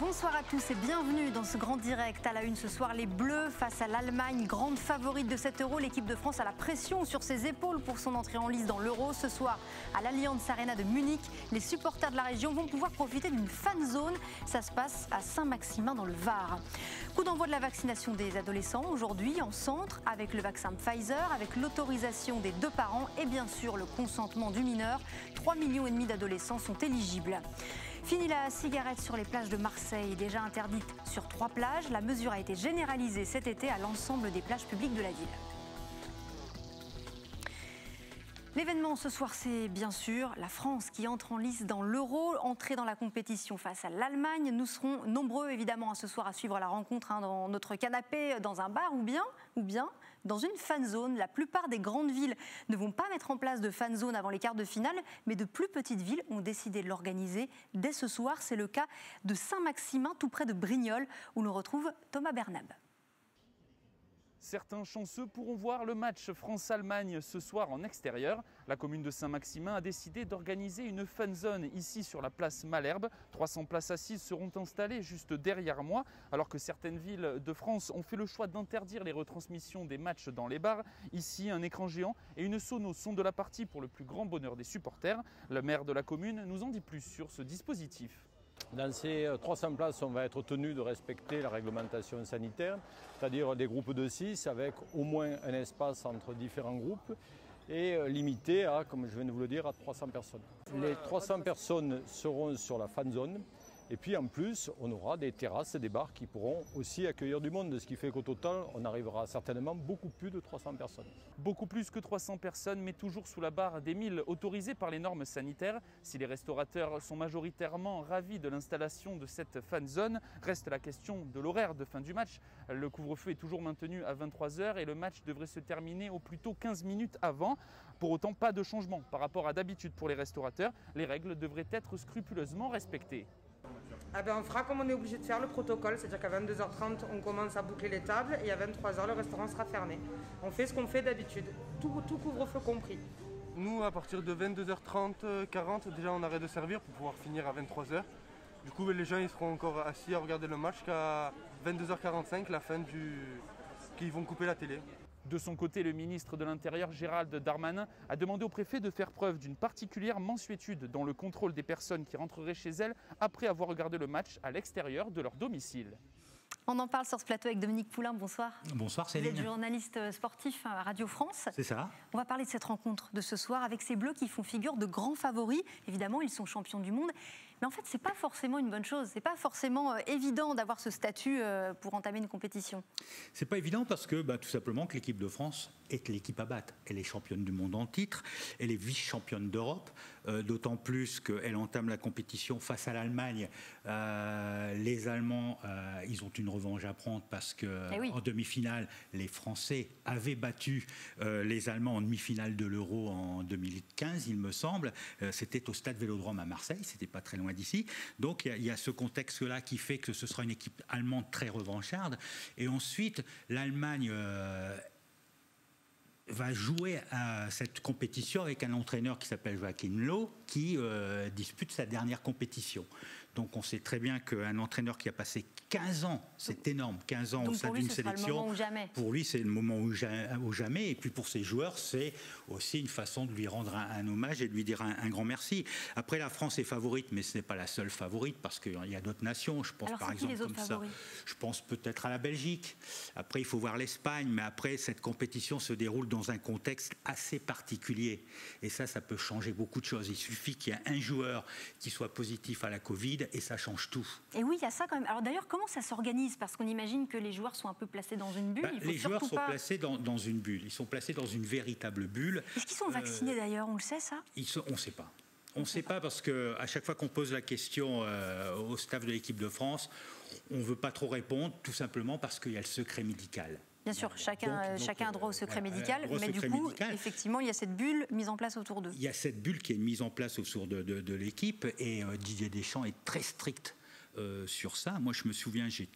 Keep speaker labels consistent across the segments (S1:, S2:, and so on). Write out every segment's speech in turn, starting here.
S1: Bonsoir à tous et bienvenue dans ce grand direct. À la une ce soir, les Bleus face à l'Allemagne, grande favorite de cet Euro. L'équipe de France a la pression sur ses épaules pour son entrée en lice dans l'Euro. Ce soir, à l'Allianz Arena de Munich, les supporters de la région vont pouvoir profiter d'une fan zone. Ça se passe à Saint-Maximin dans le Var. Coup d'envoi de la vaccination des adolescents aujourd'hui en centre avec le vaccin Pfizer, avec l'autorisation des deux parents et bien sûr le consentement du mineur. 3,5 millions d'adolescents sont éligibles. Fini la cigarette sur les plages de Marseille, déjà interdite sur 3 plages. La mesure a été généralisée cet été à l'ensemble des plages publiques de la ville. L'événement ce soir, c'est bien sûr la France qui entre en lice dans l'Euro, entrée dans la compétition face à l'Allemagne. Nous serons nombreux évidemment ce soir à suivre la rencontre dans notre canapé, dans un bar ou bien dans une fan zone. La plupart des grandes villes ne vont pas mettre en place de fan zone avant les quarts de finale, mais de plus petites villes ont décidé de l'organiser dès ce soir. C'est le cas de Saint-Maximin, tout près de Brignoles, où l'on retrouve Thomas Bernab.
S2: Certains chanceux pourront voir le match France-Allemagne ce soir en extérieur. La commune de Saint-Maximin a décidé d'organiser une fan zone ici sur la place Malherbe. 300 places assises seront installées juste derrière moi, alors que certaines villes de France ont fait le choix d'interdire les retransmissions des matchs dans les bars. Ici, un écran géant et une sono sont de la partie pour le plus grand bonheur des supporters. Le maire de la commune nous en dit plus sur ce dispositif.
S3: Dans ces 300 places, on va être tenu de respecter la réglementation sanitaire, c'est-à-dire des groupes de 6 avec au moins un espace entre différents groupes et limité à, comme je viens de vous le dire, à 300 personnes. Les 300 personnes seront sur la fan zone. Et puis en plus, on aura des terrasses et des bars qui pourront aussi accueillir du monde, ce qui fait qu'au total, on arrivera certainement beaucoup plus de 300 personnes.
S2: Beaucoup plus que 300 personnes, mais toujours sous la barre des 1000 autorisés par les normes sanitaires. Si les restaurateurs sont majoritairement ravis de l'installation de cette fan zone, reste la question de l'horaire de fin du match. Le couvre-feu est toujours maintenu à 23 h et le match devrait se terminer au plus tôt 15 minutes avant. Pour autant, pas de changement par rapport à d'habitude pour les restaurateurs. Les règles devraient être scrupuleusement respectées.
S4: On fera comme on est obligé de faire le protocole, c'est-à-dire qu'à 22h30 on commence à boucler les tables et à 23h le restaurant sera fermé. On fait ce qu'on fait d'habitude, tout couvre-feu compris.
S5: Nous à partir de 22h30, 40 déjà on arrête de servir pour pouvoir finir à 23h. Du coup les gens ils seront encore assis à regarder le match qu'à 22h45 la fin qu'ils vont couper la télé.
S2: De son côté, le ministre de l'Intérieur, Gérald Darmanin, a demandé au préfet de faire preuve d'une particulière mansuétude dans le contrôle des personnes qui rentreraient chez elles après avoir regardé le match à l'extérieur de leur domicile.
S1: On en parle sur ce plateau avec Dominique Poulain, bonsoir.
S6: Bonsoir Céline.
S1: Vous êtes journaliste sportif à Radio France.
S6: C'est ça.
S1: On va parler de cette rencontre de ce soir avec ces Bleus qui font figure de grands favoris. Évidemment, ils sont champions du monde. Mais en fait, ce n'est pas forcément une bonne chose. Ce n'est pas forcément évident d'avoir ce statut pour entamer une compétition.
S6: Ce n'est pas évident parce que, tout simplement, que l'équipe de France est l'équipe à battre. Elle est championne du monde en titre. Elle est vice-championne d'Europe. D'autant plus qu'elle entame la compétition face à l'Allemagne. Les Allemands, ils ont une revanche à prendre parce qu'en demi-finale, les Français avaient battu les Allemands en demi-finale de l'Euro en 2015, il me semble. C'était au Stade Vélodrome à Marseille, c'était pas très loin d'ici. Donc il y a ce contexte-là qui fait que ce sera une équipe allemande très revancharde. Et ensuite, l'Allemagne va jouer à cette compétition avec un entraîneur qui s'appelle Joachim Löw, qui dispute sa dernière compétition. Donc on sait très bien qu'un entraîneur qui a passé 15 ans, c'est énorme, 15 ans au sein d'une sélection, pour lui c'est le moment ou jamais, et puis pour ses joueurs c'est aussi une façon de lui rendre un hommage et de lui dire un grand merci. Après la France est favorite, mais ce n'est pas la seule favorite parce qu'il y a d'autres nations, je pense. Alors, par exemple comme ça, je pense peut-être à la Belgique, après il faut voir l'Espagne, mais après cette compétition se déroule dans un contexte assez particulier, et ça peut changer beaucoup de choses. Il suffit qu'il y ait un joueur qui soit positif à la Covid et ça change tout.
S1: Et oui, il y a ça quand même. Alors d'ailleurs, comment ça s'organise? Parce qu'on imagine que les joueurs sont un peu placés dans une bulle.
S6: Les joueurs sont placés dans une bulle. Ils sont placés dans une véritable bulle.
S1: Est-ce qu'ils sont vaccinés d'ailleurs? On le sait ça?
S6: On ne sait pas. On ne sait pas parce qu'à chaque fois qu'on pose la question au staff de l'équipe de France, on ne veut pas trop répondre, tout simplement parce qu'il y a le secret médical.
S1: Bien sûr, chacun a droit au secret médical, mais du coup, effectivement, il y a cette bulle mise en place autour d'eux.
S6: Il y a cette bulle qui est mise en place autour de l'équipe, et Didier Deschamps est très strict sur ça. Moi, je me souviens, j'ai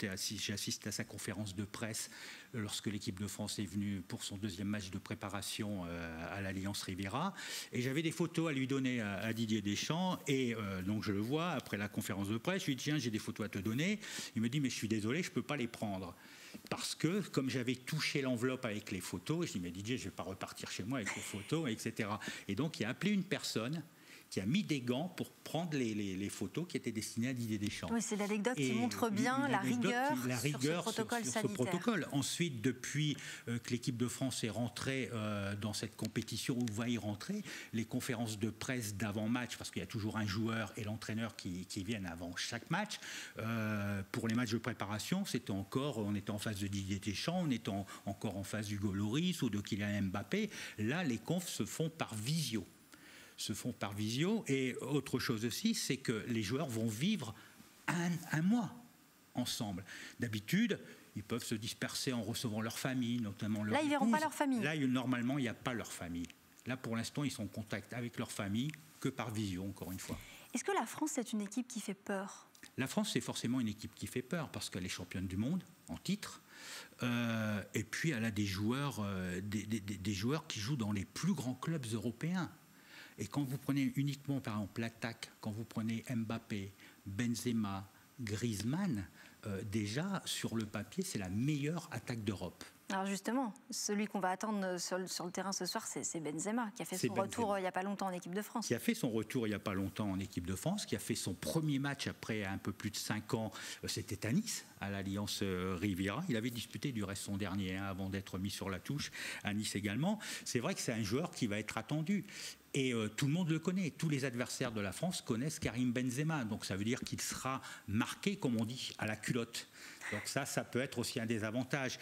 S6: assisté à sa conférence de presse lorsque l'équipe de France est venue pour son deuxième match de préparation à l'Alliance Riviera. Et j'avais des photos à lui donner à Didier Deschamps. Et donc, je le vois après la conférence de presse. Je lui dis, tiens, j'ai des photos à te donner. Il me dit, mais je suis désolé, je ne peux pas les prendre. Parce que, comme j'avais touché l'enveloppe avec les photos, je dis, mais Didier, je ne vais pas repartir chez moi avec les photos, etc. Et donc, il a appelé une personne qui a mis des gants pour prendre les photos qui étaient destinées à Didier Deschamps.
S1: Oui, c'est l'anecdote qui montre bien la rigueur sur ce protocole.
S6: Ensuite, depuis que l'équipe de France est rentrée dans cette compétition, ou va y rentrer, les conférences de presse d'avant-match, parce qu'il y a toujours un joueur et l'entraîneur qui viennent avant chaque match, pour les matchs de préparation, on était en face de Didier Deschamps, on était encore en face d'Hugo Lloris ou de Kylian Mbappé. Là, les confs se font par visio. Et autre chose aussi, c'est que les joueurs vont vivre un mois ensemble. D'habitude, ils peuvent se disperser en recevant leur famille, notamment leur épouse.
S1: Là, ils ne verront pas leur famille.
S6: Là, normalement, il n'y a pas leur famille. Là, pour l'instant, ils sont en contact avec leur famille que par visio, encore une fois.
S1: Est-ce que la France, c'est une équipe qui fait peur ?
S6: La France, c'est forcément une équipe qui fait peur parce qu'elle est championne du monde en titre. Et puis, elle a des joueurs qui jouent dans les plus grands clubs européens. Et quand vous prenez uniquement, par exemple, l'attaque, quand vous prenez Mbappé, Benzema, Griezmann, déjà, sur le papier, c'est la meilleure attaque d'Europe.
S1: Alors justement, celui qu'on va attendre sur le terrain ce soir, c'est Benzema, qui a fait son retour il n'y a pas longtemps en équipe de France.
S6: Qui a fait son retour il n'y a pas longtemps en équipe de France, qui a fait son premier match après un peu plus de 5 ans, c'était à Nice, à l'Alliance Riviera. Il avait disputé du reste son dernier, avant d'être mis sur la touche, à Nice également. C'est vrai que c'est un joueur qui va être attendu. Et tout le monde le connaît. Tous les adversaires de la France connaissent Karim Benzema. Donc ça veut dire qu'il sera marqué, comme on dit, à la culotte. Donc ça peut être aussi un des avantages.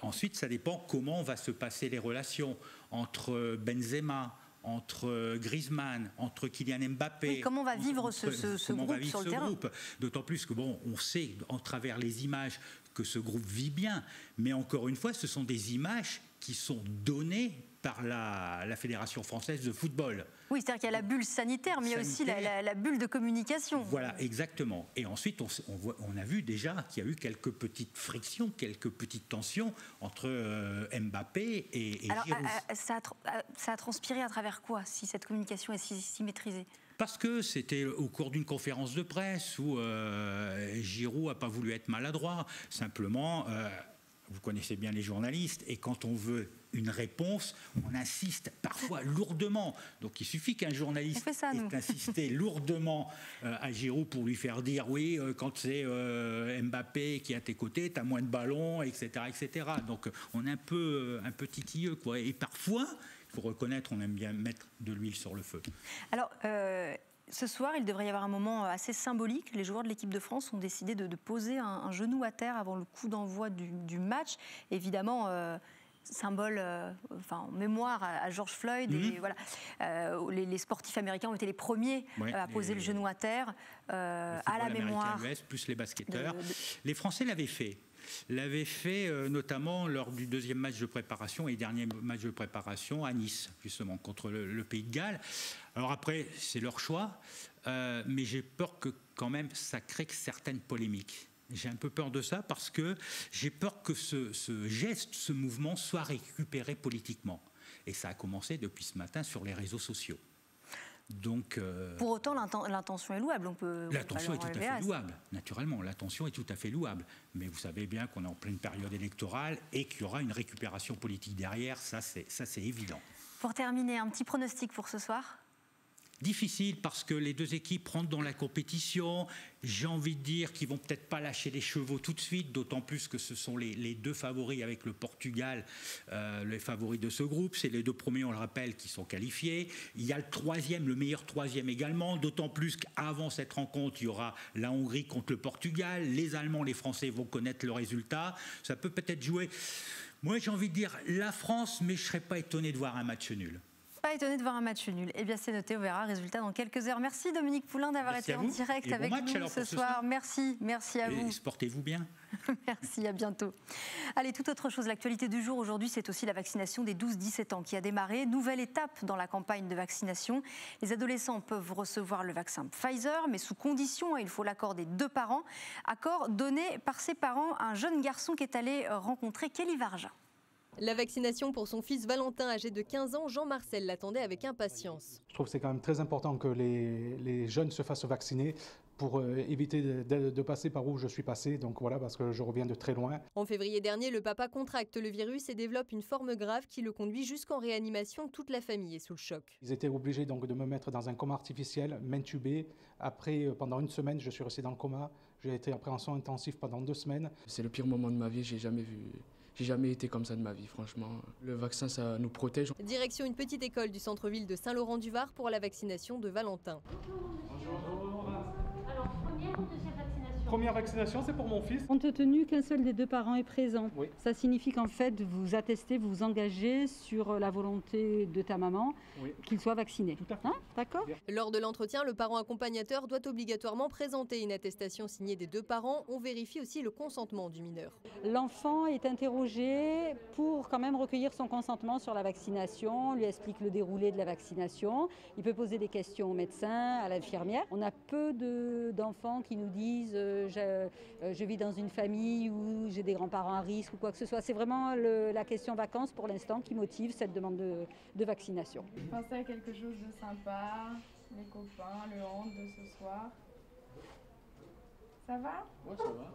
S6: Ensuite, ça dépend comment va se passer les relations entre Benzema, entre Griezmann, entre Kylian Mbappé.
S1: Oui, comment va vivre ce groupe sur le terrain ?
S6: D'autant plus que, on sait, en travers les images, que ce groupe vit bien. Mais encore une fois, ce sont des images qui sont données par la Fédération française de football.
S1: Oui, c'est-à-dire qu'il y a la bulle sanitaire, mais il y a aussi la bulle de communication.
S6: Voilà, exactement. Et ensuite, on a vu déjà qu'il y a eu quelques petites frictions, quelques petites tensions entre Mbappé et Giroud.
S1: Ça a transpiré à travers quoi, si cette communication est si maîtrisée ?
S6: Parce que c'était au cours d'une conférence de presse où Giroud n'a pas voulu être maladroit. Simplement, vous connaissez bien les journalistes, et quand on veut une réponse, on insiste parfois lourdement. Donc il suffit qu'un journaliste ait insisté lourdement à Giroud pour lui faire dire oui, quand c'est Mbappé qui est à tes côtés, tu as moins de ballons, etc., etc. Donc on est un peu titilleux, quoi. Et parfois, il faut reconnaître, on aime bien mettre de l'huile sur le feu.
S1: Alors, ce soir, il devrait y avoir un moment assez symbolique. Les joueurs de l'équipe de France ont décidé de poser un genou à terre avant le coup d'envoi du match. Évidemment, symbole, en mémoire à George Floyd. Et voilà, les sportifs américains ont été les premiers à poser le genou à terre, à la mémoire.
S6: Plus les basketteurs. Les Français l'avaient fait. Notamment lors du deuxième match de préparation et dernier match de préparation à Nice, justement, contre le Pays de Galles. Alors après, c'est leur choix, mais j'ai peur que quand même ça crée certaines polémiques. J'ai un peu peur de ça parce que j'ai peur que ce geste, ce mouvement soit récupéré politiquement. Et ça a commencé depuis ce matin sur les réseaux sociaux. Donc,
S1: pour autant, l'intention est louable.
S6: L'intention est tout à fait louable, naturellement. L'intention est tout à fait louable. Mais vous savez bien qu'on est en pleine période électorale et qu'il y aura une récupération politique derrière. Ça, c'est évident.
S1: Pour terminer, un petit pronostic pour ce soir ?
S6: Difficile parce que les deux équipes rentrent dans la compétition. J'ai envie de dire qu'ils vont peut-être pas lâcher les chevaux tout de suite, d'autant plus que ce sont les deux favoris avec le Portugal, les favoris de ce groupe. C'est les deux premiers, on le rappelle, qui sont qualifiés. Il y a le meilleur troisième également, d'autant plus qu'avant cette rencontre, il y aura la Hongrie contre le Portugal. Les Allemands, les Français vont connaître le résultat. Ça peut peut-être jouer. Moi, j'ai envie de dire la France, mais je ne serais pas étonné de voir un match nul.
S1: Pas étonné de voir un match nul. Eh bien, c'est noté, on verra. Résultat dans quelques heures. Merci Dominique Poulain d'avoir été en direct avec nous ce soir. Merci à vous.
S6: Portez-vous bien.
S1: Merci, à bientôt. Allez, toute autre chose. L'actualité du jour aujourd'hui, c'est aussi la vaccination des 12-17 ans qui a démarré. Nouvelle étape dans la campagne de vaccination. Les adolescents peuvent recevoir le vaccin Pfizer, mais sous condition, il faut l'accord des 2 parents. Accord donné par ses parents à un jeune garçon qui est allé rencontrer Kelly Varja.
S7: La vaccination pour son fils Valentin, âgé de 15 ans, Jean-Marcel l'attendait avec impatience.
S8: Je trouve que c'est quand même très important que les jeunes se fassent vacciner pour éviter de passer par où je suis passé. Donc voilà, parce que je reviens de très loin.
S7: En février dernier, le papa contracte le virus et développe une forme grave qui le conduit jusqu'en réanimation. Toute la famille est sous le choc.
S8: Ils étaient obligés donc de me mettre dans un coma artificiel, m'intuber. Après, pendant 1 semaine, je suis resté dans le coma. J'ai été après en soins intensifs pendant 2 semaines.
S9: C'est le pire moment de ma vie, j'ai jamais été comme ça de ma vie, franchement. Le vaccin, ça nous protège.
S7: Direction une petite école du centre-ville de Saint-Laurent-du-Var pour la vaccination de Valentin.
S10: Alors, première ou deuxième vaccination ?
S8: Première vaccination, c'est pour mon fils.
S11: Compte tenu qu'un seul des 2 parents est présent,
S8: oui.
S11: Ça signifie qu'en fait, vous attestez, vous vous engagez sur la volonté de ta maman, oui, qu'il soit vacciné.
S8: Tout à fait.
S11: D'accord ?
S7: Lors de l'entretien, le parent accompagnateur doit obligatoirement présenter une attestation signée des 2 parents. On vérifie aussi le consentement du mineur.
S11: L'enfant est interrogé pour quand même recueillir son consentement sur la vaccination, on lui explique le déroulé de la vaccination. Il peut poser des questions au médecin, à l'infirmière. On a peu d'enfants qui nous disent je vis dans une famille où j'ai des grands-parents à risque ou quoi que ce soit. C'est vraiment la question vacances pour l'instant qui motive cette demande de vaccination.
S12: Pensez à quelque chose de sympa, les copains, le hand de ce soir. Ça va ?
S9: Ouais, ça va.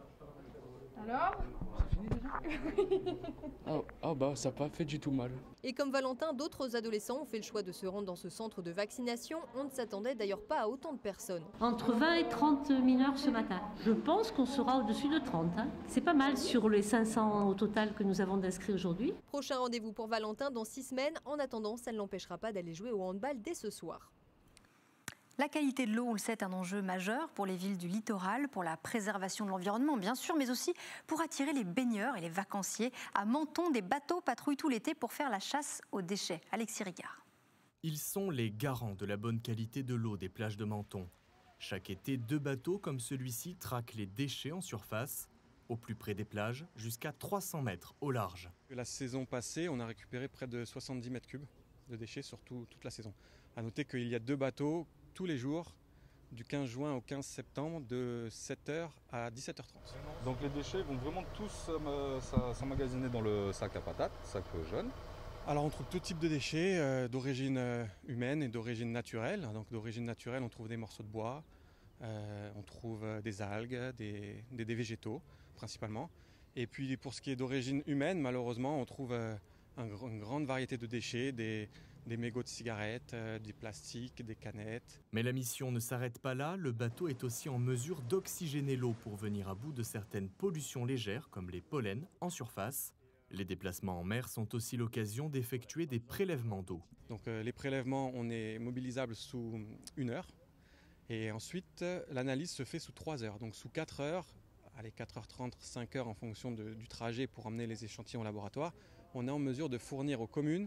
S12: Alors ?
S9: C'est fini déjà ? Bah ça n'a pas fait du tout mal.
S7: Et comme Valentin, d'autres adolescents ont fait le choix de se rendre dans ce centre de vaccination. On ne s'attendait d'ailleurs pas à autant de personnes.
S10: Entre 20 et 30 mineurs ce matin. Je pense qu'on sera au-dessus de 30. C'est pas mal sur les 500 au total que nous avons d'inscrits aujourd'hui.
S7: Prochain rendez-vous pour Valentin dans 6 semaines. En attendant, ça ne l'empêchera pas d'aller jouer au handball dès ce soir.
S1: La qualité de l'eau, on le sait, est un enjeu majeur pour les villes du littoral, pour la préservation de l'environnement bien sûr, mais aussi pour attirer les baigneurs et les vacanciers. À Menton, des bateaux patrouillent tout l'été pour faire la chasse aux déchets. Alexis Ricard.
S13: Ils sont les garants de la bonne qualité de l'eau des plages de Menton. Chaque été, 2 bateaux comme celui-ci traquent les déchets en surface, au plus près des plages, jusqu'à 300 mètres au large.
S14: La saison passée, on a récupéré près de 70 mètres cubes de déchets sur toute la saison. À noter qu'il y a 2 bateaux tous les jours, du 15 juin au 15 septembre, de 7h à 17h30.
S15: Donc les déchets vont vraiment tous s'emmagasiner dans le sac à patates, sac jaune.
S14: Alors on trouve tout type de déchets d'origine humaine et d'origine naturelle. Donc d'origine naturelle, on trouve des morceaux de bois, on trouve des algues, des végétaux principalement. Et puis pour ce qui est d'origine humaine, malheureusement, on trouve une grande variété de déchets, des mégots de cigarettes, des plastiques, des canettes.
S13: Mais la mission ne s'arrête pas là, le bateau est aussi en mesure d'oxygéner l'eau pour venir à bout de certaines pollutions légères comme les pollens en surface. Les déplacements en mer sont aussi l'occasion d'effectuer des prélèvements d'eau.
S14: Donc les prélèvements, on est mobilisable sous 1 heure et ensuite l'analyse se fait sous 3 heures, donc sous 4 heures, allez 4h30, 5 heures en fonction du trajet pour emmener les échantillons au laboratoire, on est en mesure de fournir aux communes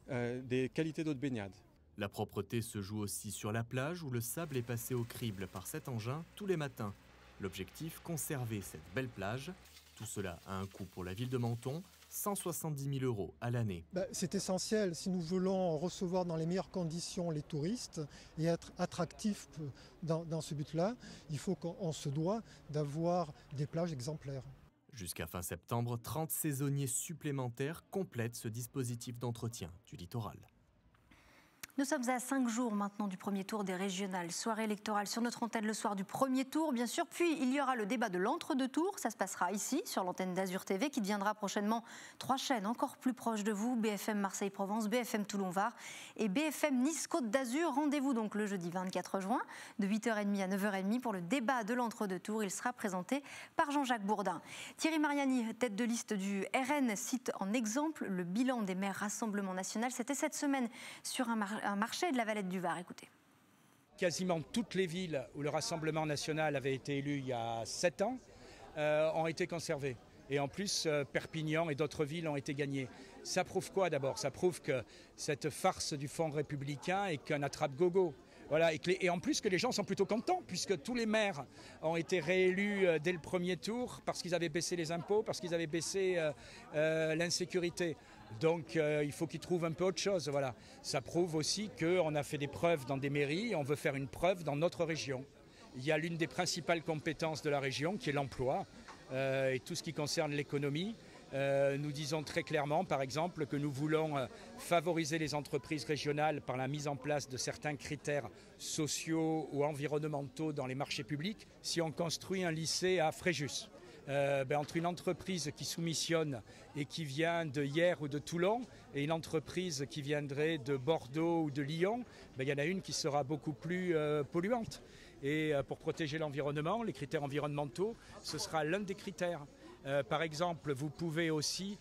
S14: des qualités d'eau de baignade.
S13: La propreté se joue aussi sur la plage où le sable est passé au crible par cet engin tous les matins. L'objectif, conserver cette belle plage. Tout cela a un coût pour la ville de Menton, 170 000 € à l'année.
S16: C'est essentiel si nous voulons recevoir dans les meilleures conditions les touristes et être attractifs dans ce but-là. Il faut qu'on se doit d'avoir des plages exemplaires.
S13: Jusqu'à fin septembre, 30 saisonniers supplémentaires complètent ce dispositif d'entretien du littoral.
S1: Nous sommes à 5 jours maintenant du premier tour des régionales. Soirée électorale sur notre antenne le soir du premier tour, bien sûr. Puis il y aura le débat de l'entre-deux tours. Ça se passera ici, sur l'antenne d'Azur TV, qui deviendra prochainement 3 chaînes encore plus proches de vous. BFM Marseille-Provence, BFM Toulon-Var et BFM Nice-Côte d'Azur. Rendez-vous donc le jeudi 24 juin, de 8h30 à 9h30 pour le débat de l'entre-deux tours. Il sera présenté par Jean-Jacques Bourdin. Thierry Mariani, tête de liste du RN, cite en exemple le bilan des maires Rassemblement National. C'était cette semaine sur un marché de la Valette du Var. Écoutez.
S17: Quasiment toutes les villes où le Rassemblement national avait été élu il y a 7 ans ont été conservées. Et en plus, Perpignan et d'autres villes ont été gagnées. Ça prouve quoi d'abord? Ça prouve que cette farce du Front républicain est qu'un attrape-gogo. Voilà, et en plus que les gens sont plutôt contents, puisque tous les maires ont été réélus dès le premier tour parce qu'ils avaient baissé les impôts, parce qu'ils avaient baissé l'insécurité. Donc il faut qu'ils trouvent un peu autre chose. Voilà. Ça prouve aussi qu'on a fait des preuves dans des mairies et on veut faire une preuve dans notre région. Il y a l'une des principales compétences de la région qui est l'emploi et tout ce qui concerne l'économie. Nous disons très clairement, par exemple, que nous voulons favoriser les entreprises régionales par la mise en place de certains critères sociaux ou environnementaux dans les marchés publics. Si on construit un lycée à Fréjus, entre une entreprise qui soumissionne et qui vient de Hyères ou de Toulon et une entreprise qui viendrait de Bordeaux ou de Lyon, il y en a une qui sera beaucoup plus polluante. Et pour protéger l'environnement, les critères environnementaux, ce sera l'un des critères. Par exemple, vous pouvez aussi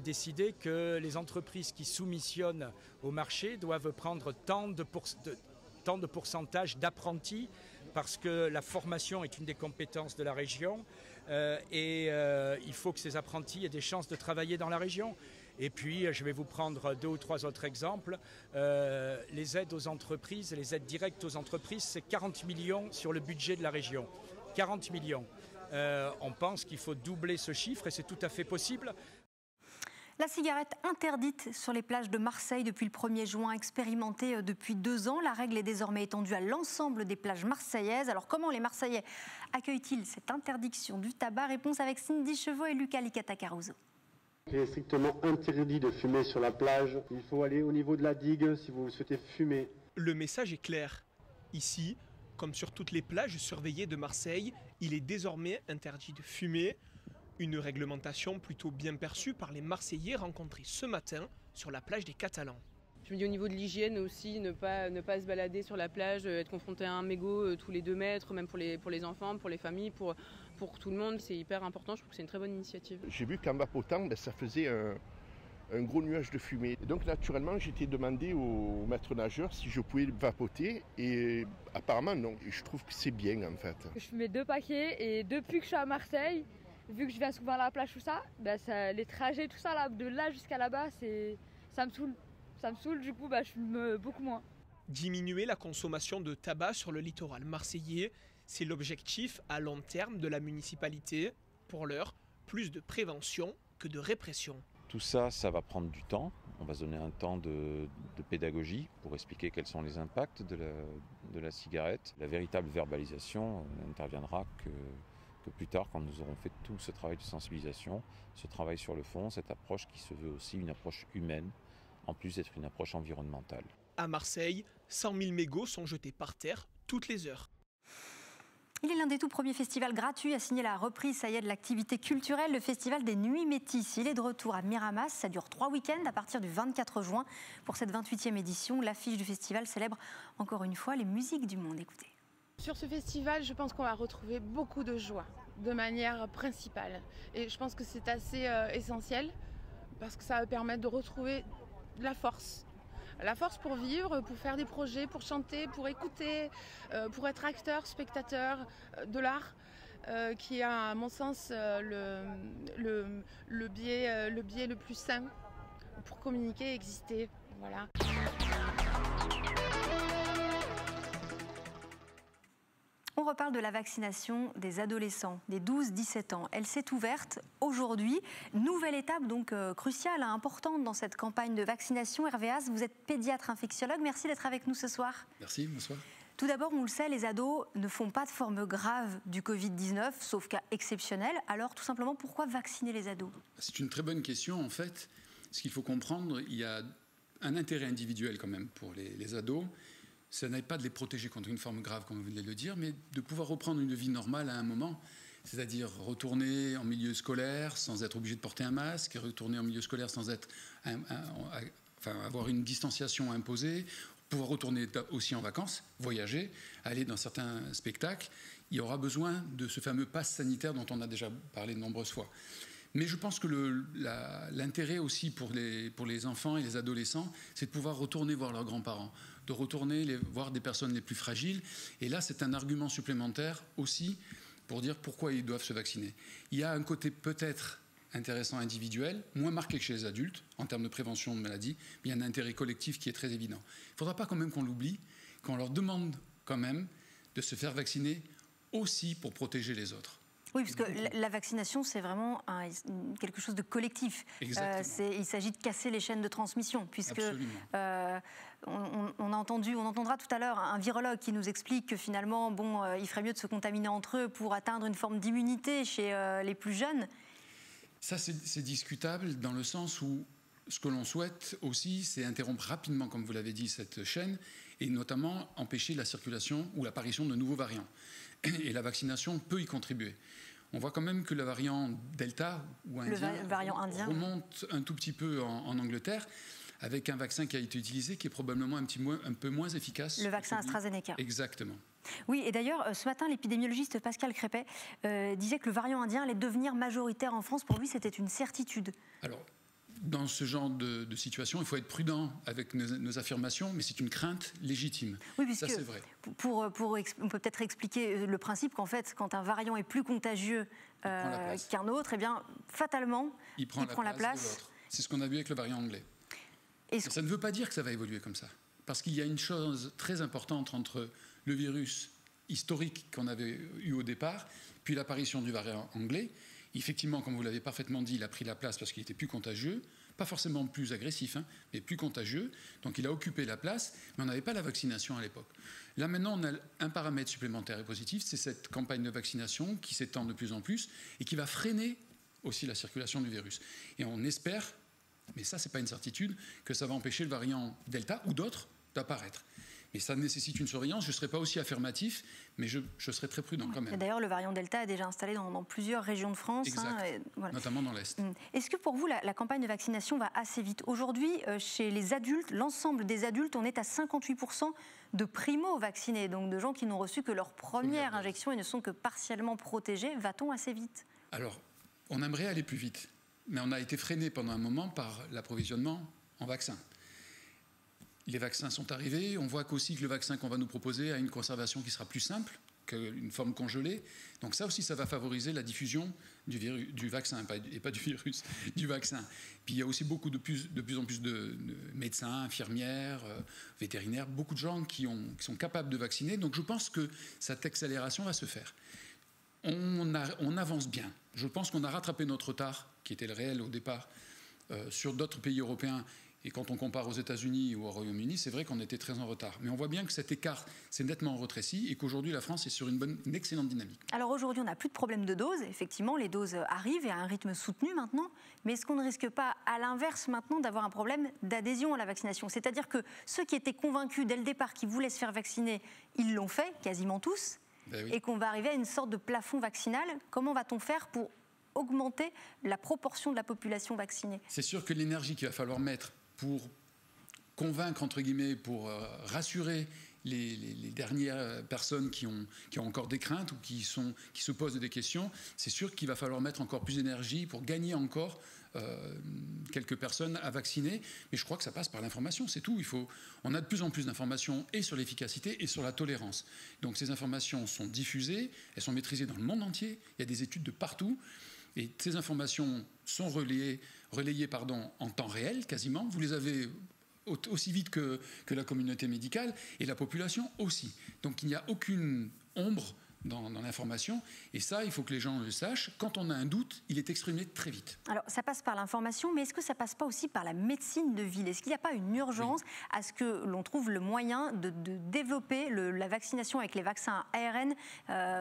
S17: décider que les entreprises qui soumissionnent au marché doivent prendre tant de pourcentage d'apprentis parce que la formation est une des compétences de la région et il faut que ces apprentis aient des chances de travailler dans la région. Et puis, je vais vous prendre 2 ou 3 autres exemples. Les aides aux entreprises, les aides directes aux entreprises, c'est 40 millions sur le budget de la région. 40 millions. On pense qu'il faut doubler ce chiffre et c'est tout à fait possible.
S1: La cigarette interdite sur les plages de Marseille depuis le 1er juin, expérimentée depuis 2 ans. La règle est désormais étendue à l'ensemble des plages marseillaises. Alors comment les Marseillais accueillent-ils cette interdiction du tabac? Réponse avec Cindy Chevaux et Luca Licata-Caruso.
S18: Il est strictement interdit de fumer sur la plage. Il faut aller au niveau de la digue si vous souhaitez fumer.
S19: Le message est clair. Ici, comme sur toutes les plages surveillées de Marseille, il est désormais interdit de fumer. Une réglementation plutôt bien perçue par les Marseillais rencontrés ce matin sur la plage des Catalans.
S20: Je me dis au niveau de l'hygiène aussi, ne pas se balader sur la plage, être confronté à un mégot tous les 2 mètres, même pour les enfants, pour les familles, pour tout le monde. C'est hyper important, je trouve que c'est une très bonne initiative.
S21: J'ai vu qu'en vapotant, ça faisait un gros nuage de fumée. Et donc naturellement, j'ai été demandé au maître nageur si je pouvais vapoter et apparemment non. Et je trouve que c'est bien en fait.
S12: Je fumais 2 paquets et depuis que je suis à Marseille, vu que je viens souvent à la plage, tout ça, les trajets, tout ça, là, de là jusqu'à là-bas, ça me saoule. Ça me saoule, du coup, je fume beaucoup moins.
S19: Diminuer la consommation de tabac sur le littoral marseillais, c'est l'objectif à long terme de la municipalité. Pour l'heure, plus de prévention que de répression.
S22: Tout ça, ça va prendre du temps. On va se donner un temps de pédagogie pour expliquer quels sont les impacts de la cigarette. La véritable verbalisation n'interviendra que plus tard, quand nous aurons fait tout ce travail de sensibilisation, ce travail sur le fond, cette approche qui se veut aussi une approche humaine, en plus d'être une approche environnementale.
S19: À Marseille, 100 000 mégots sont jetés par terre toutes les heures.
S1: Il est l'un des tout premiers festivals gratuits à signer la reprise, ça y est, de l'activité culturelle, le festival des Nuits Métis. Il est de retour à Miramas, ça dure 3 week-ends à partir du 24 juin. Pour cette 28e édition, l'affiche du festival célèbre encore une fois les musiques du monde. Écoutez.
S23: Sur ce festival, je pense qu'on va retrouver beaucoup de joie, de manière principale. Et je pense que c'est assez essentiel, parce que ça va permettre de retrouver la force. La force pour vivre, pour faire des projets, pour chanter, pour écouter, pour être acteur, spectateur de l'art, qui est à mon sens le biais le plus sain pour communiquer et exister. Voilà.
S1: On reparle de la vaccination des adolescents, des 12-17 ans. Elle s'est ouverte aujourd'hui. Nouvelle étape donc cruciale, importante dans cette campagne de vaccination. Hervé Haas, vous êtes pédiatre infectiologue. Merci d'être avec nous ce soir.
S24: Merci, bonsoir.
S1: Tout d'abord, on le sait, les ados ne font pas de forme grave du Covid-19, sauf cas exceptionnel. Alors, tout simplement, pourquoi vacciner les ados?
S24: C'est une très bonne question, en fait. Ce qu'il faut comprendre, il y a un intérêt individuel quand même pour les ados. Ce n'est pas de les protéger contre une forme grave, comme vous venez de le dire, mais de pouvoir reprendre une vie normale à un moment, c'est-à-dire retourner en milieu scolaire sans être obligé de porter un masque, retourner en milieu scolaire sans être, avoir une distanciation imposée, pouvoir retourner aussi en vacances, voyager, aller dans certains spectacles. Il y aura besoin de ce fameux pass sanitaire dont on a déjà parlé de nombreuses fois. Mais je pense que l'intérêt aussi pour les enfants et les adolescents, c'est de pouvoir retourner voir leurs grands-parents, de retourner voir des personnes les plus fragiles. Et là, c'est un argument supplémentaire aussi pour dire pourquoi ils doivent se vacciner. Il y a un côté peut-être intéressant individuel, moins marqué que chez les adultes, en termes de prévention de maladies, mais il y a un intérêt collectif qui est très évident. Il ne faudra pas quand même qu'on l'oublie, qu'on leur demande quand même de se faire vacciner aussi pour protéger les autres.
S1: Oui, puisque la vaccination, c'est vraiment quelque chose de collectif. Il s'agit de casser les chaînes de transmission, puisque on entendra tout à l'heure un virologue qui nous explique que finalement, il ferait mieux de se contaminer entre eux pour atteindre une forme d'immunité chez les plus jeunes.
S24: Ça, c'est discutable dans le sens où ce que l'on souhaite aussi, c'est interrompre rapidement, comme vous l'avez dit, cette chaîne, et notamment empêcher la circulation ou l'apparition de nouveaux variants. Et la vaccination peut y contribuer. On voit quand même que le variant Delta ou indien, remonte un tout petit peu en Angleterre, avec un vaccin qui a été utilisé qui est probablement un peu moins efficace.
S1: Le vaccin AstraZeneca.
S24: Exactement.
S1: Oui, et d'ailleurs, ce matin, l'épidémiologiste Pascal Crépet disait que le variant indien allait devenir majoritaire en France. Pour lui, c'était une certitude. Alors,
S24: dans ce genre de situation, il faut être prudent avec nos affirmations, mais c'est une crainte légitime.
S1: Oui, puisque
S24: ça, c'est vrai.
S1: On peut peut-être expliquer le principe qu'en fait, quand un variant est plus contagieux qu'un autre, eh bien, fatalement, il prend la place
S24: de l'autre. C'est ce qu'on a vu avec le variant anglais. Et ça ne veut pas dire que ça va évoluer comme ça. Parce qu'il y a une chose très importante entre le virus historique qu'on avait eu au départ, puis l'apparition du variant anglais. Effectivement, comme vous l'avez parfaitement dit, il a pris la place parce qu'il était plus contagieux, pas forcément plus agressif, mais plus contagieux. Donc il a occupé la place, mais on n'avait pas la vaccination à l'époque. Là maintenant, on a un paramètre supplémentaire et positif, c'est cette campagne de vaccination qui s'étend de plus en plus et qui va freiner aussi la circulation du virus. Et on espère, mais ça c'est pas une certitude, que ça va empêcher le variant Delta ou d'autres d'apparaître. Mais ça nécessite une surveillance. Je ne serai pas aussi affirmatif, mais je serai très prudent quand même.
S1: D'ailleurs, le variant Delta est déjà installé dans plusieurs régions de France.
S24: Exact. Voilà. Notamment dans l'Est.
S1: Est-ce que pour vous, la campagne de vaccination va assez vite? Aujourd'hui, chez les adultes, l'ensemble des adultes, on est à 58% de primo-vaccinés, donc de gens qui n'ont reçu que leur première injection et ne sont que partiellement protégés. Va-t-on assez vite?
S24: Alors, on aimerait aller plus vite, mais on a été freiné pendant un moment par l'approvisionnement en vaccins. Les vaccins sont arrivés. On voit qu'aussi que le vaccin qu'on va nous proposer a une conservation qui sera plus simple qu'une forme congelée. Donc ça aussi, ça va favoriser la diffusion du vaccin, et pas du virus, du vaccin. Puis il y a aussi de plus en plus de médecins, infirmières, vétérinaires, beaucoup de gens qui sont capables de vacciner. Donc je pense que cette accélération va se faire. On avance bien. Je pense qu'on a rattrapé notre retard, qui était le réel au départ, sur d'autres pays européens. Et quand on compare aux États-Unis ou au Royaume-Uni, c'est vrai qu'on était très en retard. Mais on voit bien que cet écart s'est nettement rétréci et qu'aujourd'hui, la France est sur une excellente dynamique.
S1: Alors aujourd'hui, on n'a plus de problème de doses. Effectivement, les doses arrivent et à un rythme soutenu maintenant. Mais est-ce qu'on ne risque pas, à l'inverse maintenant, d'avoir un problème d'adhésion à la vaccination? C'est-à-dire que ceux qui étaient convaincus dès le départ qu'ils voulaient se faire vacciner, ils l'ont fait, quasiment tous. Ben oui. Et qu'on va arriver à une sorte de plafond vaccinal. Comment va-t-on faire pour augmenter la proportion de la population vaccinée?
S24: C'est sûr que l'énergie qu'il va falloir mettre pour convaincre, entre guillemets, pour rassurer les dernières personnes qui ont encore des craintes ou qui se posent des questions, c'est sûr qu'il va falloir mettre encore plus d'énergie pour gagner encore quelques personnes à vacciner. Mais je crois que ça passe par l'information, c'est tout. On a de plus en plus d'informations et sur l'efficacité et sur la tolérance. Donc ces informations sont diffusées, elles sont maîtrisées dans le monde entier, il y a des études de partout. Et ces informations sont relayées en temps réel, quasiment. Vous les avez aussi vite que la communauté médicale et la population aussi. Donc il n'y a aucune ombre dans l'information. Et ça, il faut que les gens le sachent. Quand on a un doute, il est exprimé très vite.
S1: Alors, ça passe par l'information, mais est-ce que ça passe pas aussi par la médecine de ville? Est-ce qu'il n'y a pas une urgence à ce que l'on trouve le moyen de développer la vaccination avec les vaccins ARN,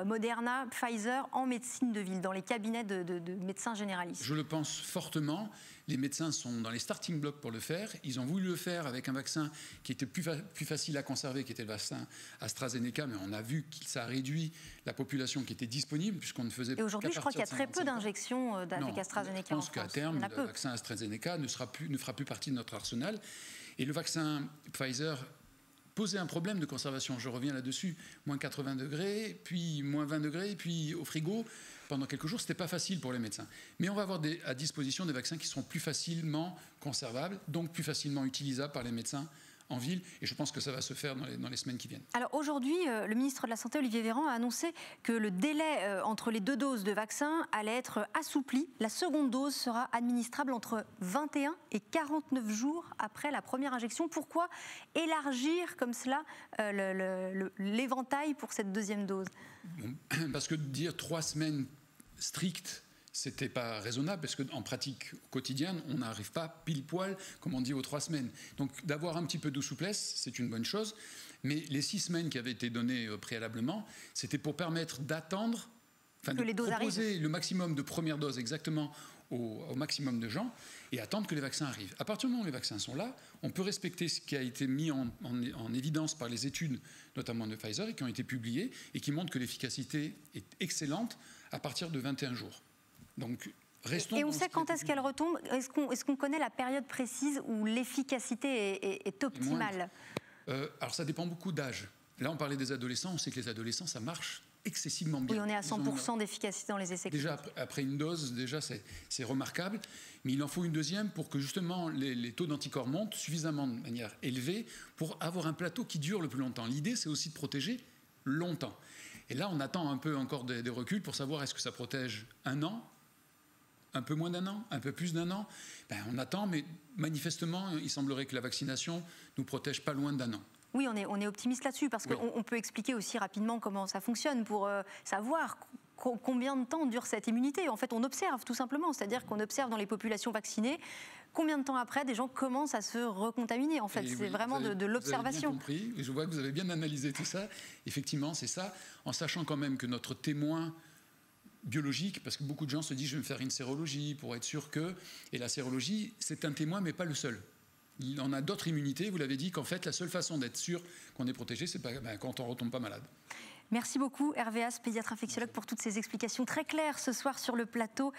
S1: Moderna, Pfizer, en médecine de ville, dans les cabinets de médecins généralistes?
S24: Je le pense fortement. Les médecins sont dans les starting blocks pour le faire. Ils ont voulu le faire avec un vaccin qui était plus facile à conserver, qui était le vaccin AstraZeneca, mais on a vu que ça a réduit la population qui était disponible, puisqu'on ne faisait pas.
S1: Et aujourd'hui, je crois qu'il y a très peu d'injections avec AstraZeneca.
S24: Je pense qu'à terme, le vaccin AstraZeneca ne fera plus partie de notre arsenal. Et le vaccin Pfizer posait un problème de conservation. Je reviens là-dessus. Moins 80 degrés, puis moins 20 degrés, puis au frigo. Pendant quelques jours, ce n'était pas facile pour les médecins. Mais on va avoir à disposition des vaccins qui seront plus facilement conservables, donc plus facilement utilisables par les médecins en ville, et je pense que ça va se faire dans les semaines qui viennent.
S1: Alors aujourd'hui, le ministre de la Santé, Olivier Véran, a annoncé que le délai entre les 2 doses de vaccin allait être assoupli. La seconde dose sera administrable entre 21 et 49 jours après la première injection. Pourquoi élargir comme cela l'éventail pour cette deuxième dose?
S24: Parce que dire 3 semaines strictes, c'était pas raisonnable, parce qu'en pratique quotidienne, on n'arrive pas pile poil, comme on dit, aux 3 semaines. Donc d'avoir un petit peu de souplesse, c'est une bonne chose. Mais les 6 semaines qui avaient été données préalablement, c'était pour permettre d'attendre, enfin de proposer le maximum de premières doses exactement au maximum de gens et attendre que les vaccins arrivent. À partir du moment où les vaccins sont là, on peut respecter ce qui a été mis en évidence par les études, notamment de Pfizer, et qui ont été publiées, et qui montrent que l'efficacité est excellente à partir de 21 jours. Donc,
S1: et on sait quand est-ce qu'elle retombe? Est-ce qu'on connaît la période précise où l'efficacité est optimale?
S24: Alors ça dépend beaucoup d'âge. Là, on parlait des adolescents. On sait que les adolescents, ça marche excessivement bien.
S1: Oui, on est à 100% d'efficacité dans les essais cliniques.
S24: Déjà, après une dose, c'est remarquable. Mais il en faut une deuxième pour que justement les taux d'anticorps montent suffisamment de manière élevée pour avoir un plateau qui dure le plus longtemps. L'idée, c'est aussi de protéger longtemps. Et là, on attend un peu encore des reculs pour savoir est-ce que ça protège 1 an, un peu moins d'1 an, un peu plus d'1 an. On attend, mais manifestement, il semblerait que la vaccination nous protège pas loin d'1 an.
S1: Oui, on est optimiste là-dessus, parce qu'on peut expliquer aussi rapidement comment ça fonctionne pour savoir combien de temps dure cette immunité. En fait, on observe tout simplement, c'est-à-dire qu'on observe dans les populations vaccinées combien de temps après des gens commencent à se recontaminer. En fait, c'est vraiment de l'observation.
S24: Vous avez bien compris, je vois que vous avez bien analysé tout ça. Effectivement, c'est ça, en sachant quand même que notre témoin biologique, parce que beaucoup de gens se disent je vais me faire une sérologie pour être sûr que... Et la sérologie, c'est un témoin, mais pas le seul. Il en a d'autres immunités. Vous l'avez dit qu'en fait, la seule façon d'être sûr qu'on est protégé, c'est quand on ne retombe pas malade.
S1: Merci beaucoup Hervé As, pédiatre infectiologue, pour toutes ces explications très claires ce soir sur le plateau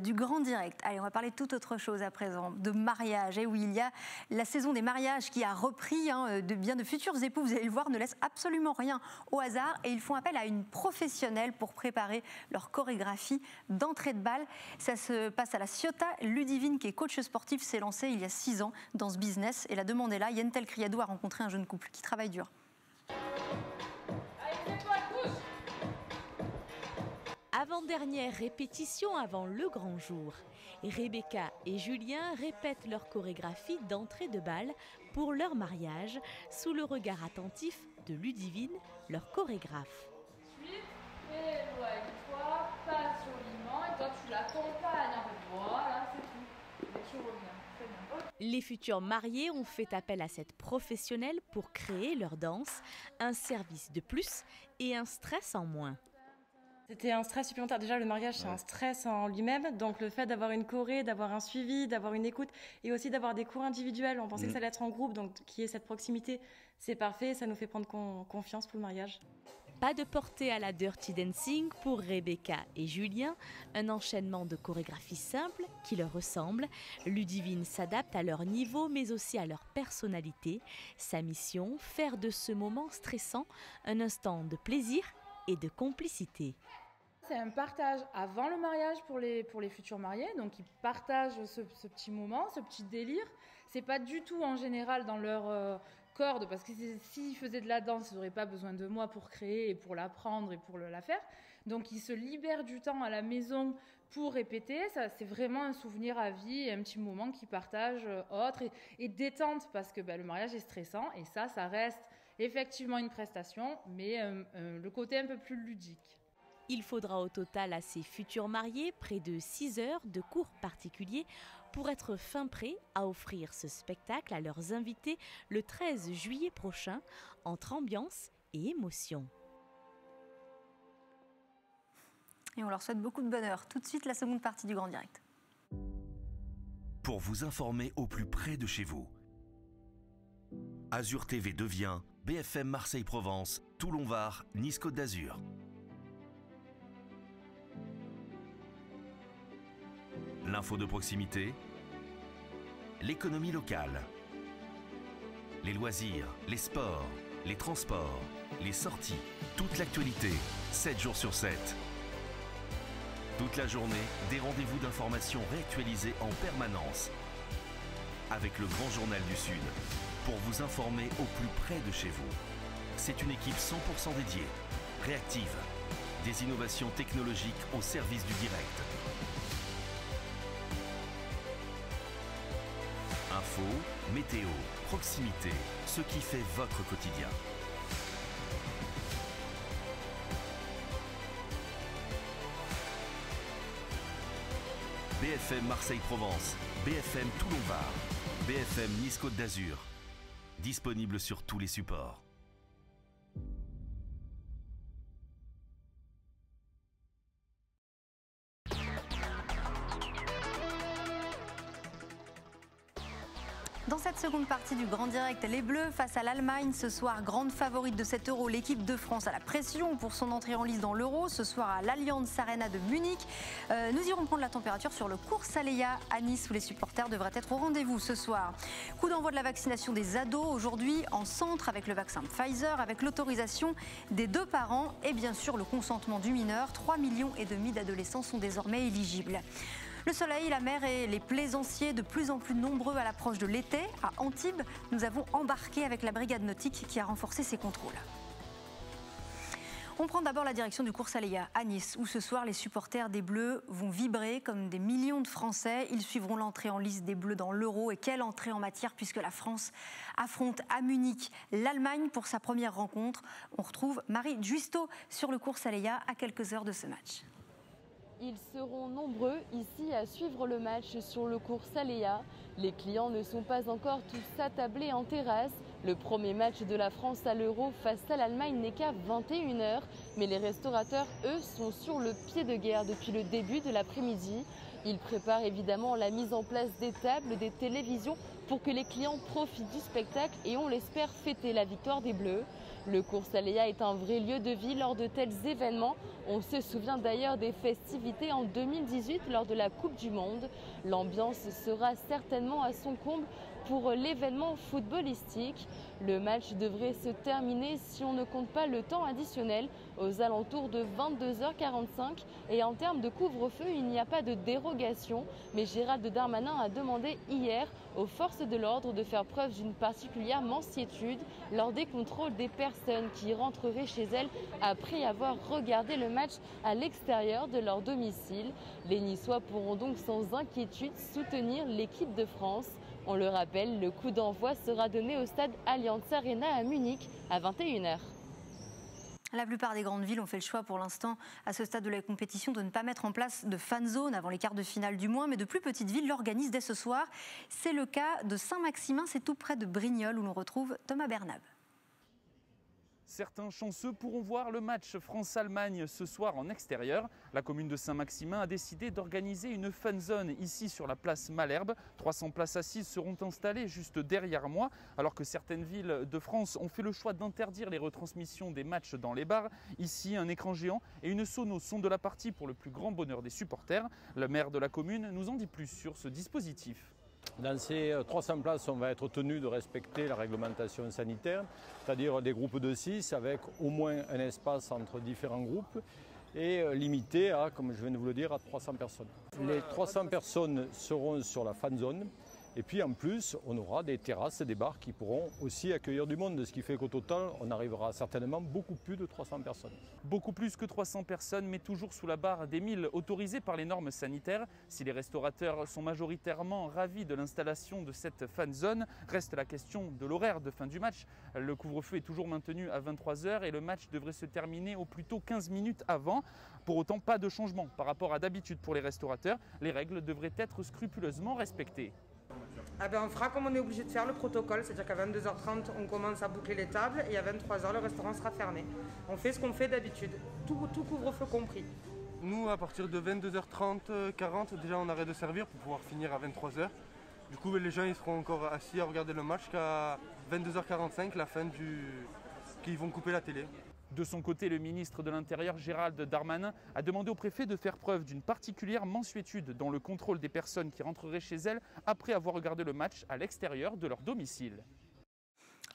S1: du Grand Direct. Allez, on va parler de toute autre chose à présent, de mariage. Et oui, il y a la saison des mariages qui a repris, de futurs époux, vous allez le voir, ne laissent absolument rien au hasard et ils font appel à une professionnelle pour préparer leur chorégraphie d'entrée de bal. Ça se passe à la Ciotat. Ludivine, qui est coach sportif, s'est lancée il y a 6 ans dans ce business et la demande est là. Yentel Criado a rencontré un jeune couple qui travaille dur.
S2: Avant-dernière répétition avant le grand jour. Rebecca et Julien répètent leur chorégraphie d'entrée de bal pour leur mariage sous le regard attentif de Ludivine, leur chorégraphe.
S12: Ensuite, éloigne-toi, passe joliment et toi tu l'accompagnes. Voilà, c'est tout. Et tu reviens. Très bien.
S2: Les futurs mariés ont fait appel à cette professionnelle pour créer leur danse, un service de plus et un stress en moins.
S3: C'était un stress supplémentaire. Déjà, le mariage, c'est un stress en lui-même. Donc, le fait d'avoir une choré, d'avoir un suivi, d'avoir une écoute et aussi d'avoir des cours individuels. On pensait que ça allait être en groupe, donc qu'il y ait cette proximité, c'est parfait. Ça nous fait prendre confiance pour le mariage.
S2: Pas de portée à la dirty dancing pour Rebecca et Julien. Un enchaînement de chorégraphies simples qui leur ressemblent. Ludivine s'adapte à leur niveau, mais aussi à leur personnalité. Sa mission, faire de ce moment stressant un instant de plaisir et de complicité.
S12: C'est un partage avant le mariage pour les futurs mariés, donc ils partagent ce petit moment, ce petit délire. C'est pas du tout en général dans leur corde, parce que s'ils faisaient de la danse, ils n'auraient pas besoin de moi pour créer et pour l'apprendre et pour la faire. Donc ils se libèrent du temps à la maison pour répéter. Ça, c'est vraiment un souvenir à vie et un petit moment qu'ils partagent autre et détente, parce que le mariage est stressant et ça reste effectivement une prestation, mais le côté un peu plus ludique.
S2: Il faudra au total à ces futurs mariés près de 6 heures de cours particuliers pour être fin prêts à offrir ce spectacle à leurs invités le 13 juillet prochain, entre ambiance et émotion.
S1: Et on leur souhaite beaucoup de bonheur. Tout de suite, la seconde partie du Grand Direct.
S4: Pour vous informer au plus près de chez vous, Azur TV devient BFM Marseille-Provence, Toulon-Var, Nice-Côte d'Azur. L'info de proximité, l'économie locale, les loisirs, les sports, les transports, les sorties, toute l'actualité, 7 jours sur 7. Toute la journée, des rendez-vous d'information réactualisés en permanence. Avec le Grand Journal du Sud, pour vous informer au plus près de chez vous. C'est une équipe 100% dédiée, réactive, des innovations technologiques au service du direct. Info, météo, proximité, ce qui fait votre quotidien. BFM Marseille-Provence, BFM Toulon-Var, BFM Nice-Côte d'Azur. Disponible sur tous les supports.
S1: Dans cette seconde partie du Grand Direct, les Bleus face à l'Allemagne. Ce soir, grande favorite de cet Euro, l'équipe de France a la pression pour son entrée en lice dans l'Euro. Ce soir à l'Allianz Arena de Munich. Nous irons prendre la température sur le cours Saleya à Nice où les supporters devraient être au rendez-vous ce soir. Coup d'envoi de la vaccination des ados aujourd'hui en centre avec le vaccin Pfizer, avec l'autorisation des 2 parents et bien sûr le consentement du mineur. 3,5 millions d'adolescents sont désormais éligibles. Le soleil, la mer et les plaisanciers de plus en plus nombreux à l'approche de l'été. À Antibes, nous avons embarqué avec la brigade nautique qui a renforcé ses contrôles. On prend d'abord la direction du cours Saleya à Nice, où ce soir les supporters des Bleus vont vibrer comme des millions de Français. Ils suivront l'entrée en lice des Bleus dans l'Euro. Et quelle entrée en matière puisque la France affronte à Munich l'Allemagne pour sa première rencontre. On retrouve Marie Juisto sur le cours Saleya à quelques heures de ce match.
S5: Ils seront nombreux ici à suivre le match sur le cours Saleya. Les clients ne sont pas encore tous attablés en terrasse. Le premier match de la France à l'Euro face à l'Allemagne n'est qu'à 21h. Mais les restaurateurs, eux, sont sur le pied de guerre depuis le début de l'après-midi. Ils préparent évidemment la mise en place des tables, des télévisions pour que les clients profitent du spectacle et on l'espère fêter la victoire des Bleus. Le cours Saleya est un vrai lieu de vie lors de tels événements. On se souvient d'ailleurs des festivités en 2018 lors de la Coupe du Monde. L'ambiance sera certainement à son comble pour l'événement footballistique. Le match devrait se terminer, si on ne compte pas le temps additionnel, aux alentours de 22h45. Et en termes de couvre-feu, il n'y a pas de dérogation. Mais Gérald Darmanin a demandé hier aux forces de l'ordre de faire preuve d'une particulière mansuétude lors des contrôles des personnes qui rentreraient chez elles après avoir regardé le match à l'extérieur de leur domicile. Les Niçois pourront donc sans inquiétude soutenir l'équipe de France. On le rappelle, le coup d'envoi sera donné au stade Allianz Arena à Munich à 21h.
S1: La plupart des grandes villes ont fait le choix pour l'instant, à ce stade de la compétition, de ne pas mettre en place de fan zone avant les quarts de finale du moins, mais de plus petites villes l'organisent dès ce soir. C'est le cas de Saint-Maximin, c'est tout près de Brignoles où l'on retrouve Thomas Bernab.
S6: Certains chanceux pourront voir le match France-Allemagne ce soir en extérieur. La commune de Saint-Maximin a décidé d'organiser une fan zone ici sur la place Malherbe. 300 places assises seront installées juste derrière moi, alors que certaines villes de France ont fait le choix d'interdire les retransmissions des matchs dans les bars. Ici, un écran géant et une sono sont de la partie pour le plus grand bonheur des supporters. Le maire de la commune nous en dit plus sur ce dispositif.
S8: Dans ces 300 places, on va être tenu de respecter la réglementation sanitaire, c'est-à-dire des groupes de 6 avec au moins un espace entre différents groupes et limité à, comme je viens de vous le dire, à 300 personnes. Les 300 personnes seront sur la fan zone. Et puis en plus, on aura des terrasses et des bars qui pourront aussi accueillir du monde, ce qui fait qu'au total, on arrivera certainement beaucoup plus de 300 personnes.
S6: Beaucoup plus que 300 personnes, mais toujours sous la barre des 1000 autorisés par les normes sanitaires. Si les restaurateurs sont majoritairement ravis de l'installation de cette fan zone, reste la question de l'horaire de fin du match. Le couvre-feu est toujours maintenu à 23h et le match devrait se terminer au plus tôt 15 minutes avant. Pour autant, pas de changement par rapport à d'habitude pour les restaurateurs. Les règles devraient être scrupuleusement respectées.
S11: On fera comme on est obligé de faire le protocole, c'est-à-dire qu'à 22h30 on commence à boucler les tables et à 23h le restaurant sera fermé. On fait ce qu'on fait d'habitude, tout couvre-feu compris.
S25: Nous à partir de 22h30, 40 déjà on arrête de servir pour pouvoir finir à 23h. Du coup les gens ils seront encore assis à regarder le match jusqu'à 22h45, la fin qu'ils vont couper la télé.
S6: De son côté, le ministre de l'Intérieur, Gérald Darmanin, a demandé au préfet de faire preuve d'une particulière mansuétude dans le contrôle des personnes qui rentreraient chez elles après avoir regardé le match à l'extérieur de leur domicile.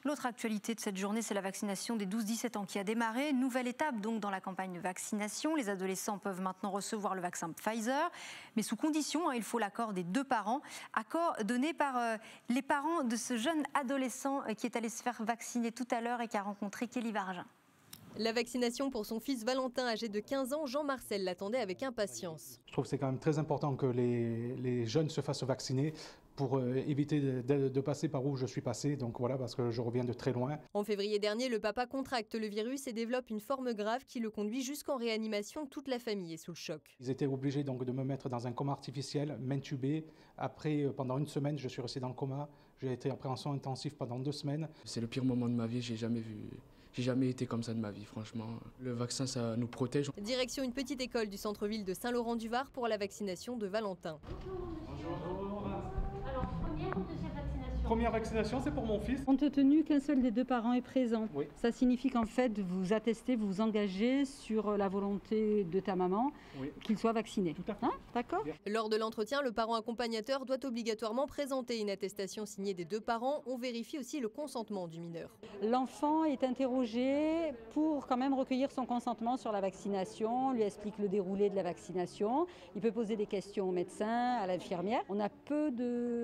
S1: L'autre actualité de cette journée, c'est la vaccination des 12-17 ans qui a démarré. Nouvelle étape donc dans la campagne de vaccination. Les adolescents peuvent maintenant recevoir le vaccin Pfizer, mais sous condition, il faut l'accord des 2 parents. Accord donné par les parents de ce jeune adolescent qui est allé se faire vacciner tout à l'heure et qui a rencontré Kelly Vargin.
S7: La vaccination pour son fils Valentin, âgé de 15 ans, Jean-Marcel l'attendait avec impatience.
S9: Je trouve que c'est quand même très important que les jeunes se fassent vacciner pour éviter de passer par où je suis passé, donc voilà, parce que je reviens de très loin.
S7: En février dernier, le papa contracte le virus et développe une forme grave qui le conduit jusqu'en réanimation. Toute la famille est sous le choc.
S9: Ils étaient obligés donc de me mettre dans un coma artificiel, m'intuber. Après, pendant 1 semaine, je suis resté dans le coma. J'ai été après en soins intensifs pendant 2 semaines.
S10: C'est le pire moment de ma vie, j'ai jamais été comme ça de ma vie, franchement. Le vaccin, ça nous protège.
S7: Direction une petite école du centre-ville de Saint-Laurent-du-Var pour la vaccination de Valentin.
S14: Alors, première ou deuxième vaccination ?
S9: Première vaccination, c'est pour mon fils.
S15: Compte tenu qu'un seul des 2 parents est présent,
S9: oui.
S15: Ça signifie qu'en fait, vous attestez, vous vous engagez sur la volonté de ta maman, oui, qu'il soit vacciné.
S9: Tout à fait.
S15: Hein, d'accord ?
S7: Lors de l'entretien, le parent accompagnateur doit obligatoirement présenter une attestation signée des 2 parents. On vérifie aussi le consentement du mineur.
S15: L'enfant est interrogé pour quand même recueillir son consentement sur la vaccination, on lui explique le déroulé de la vaccination. Il peut poser des questions au médecin, à l'infirmière. On a peu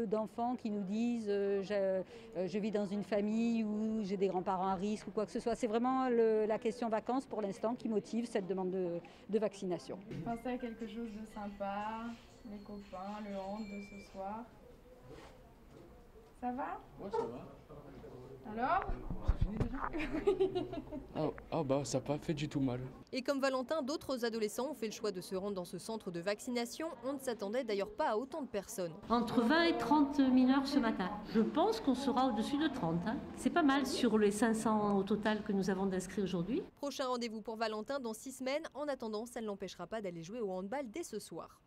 S15: d'enfants qui nous disent je vis dans une famille où j'ai des grands-parents à risque ou quoi que ce soit. C'est vraiment la question vacances pour l'instant qui motive cette demande de vaccination.
S26: Pensez à quelque chose de sympa, les copains, le hand de ce soir. Ça va ?
S10: Ouais, ça va.
S26: Alors ?
S10: C'est fini déjà ? Ah bah ça n'a pas fait du tout mal.
S7: Et comme Valentin, d'autres adolescents ont fait le choix de se rendre dans ce centre de vaccination. On ne s'attendait d'ailleurs pas à autant de personnes.
S15: Entre 20 et 30 mineurs ce matin. Je pense qu'on sera au-dessus de 30. Hein. C'est pas mal sur les 500 au total que nous avons d'inscrits aujourd'hui.
S7: Prochain rendez-vous pour Valentin dans 6 semaines. En attendant, ça ne l'empêchera pas d'aller jouer au handball dès ce soir.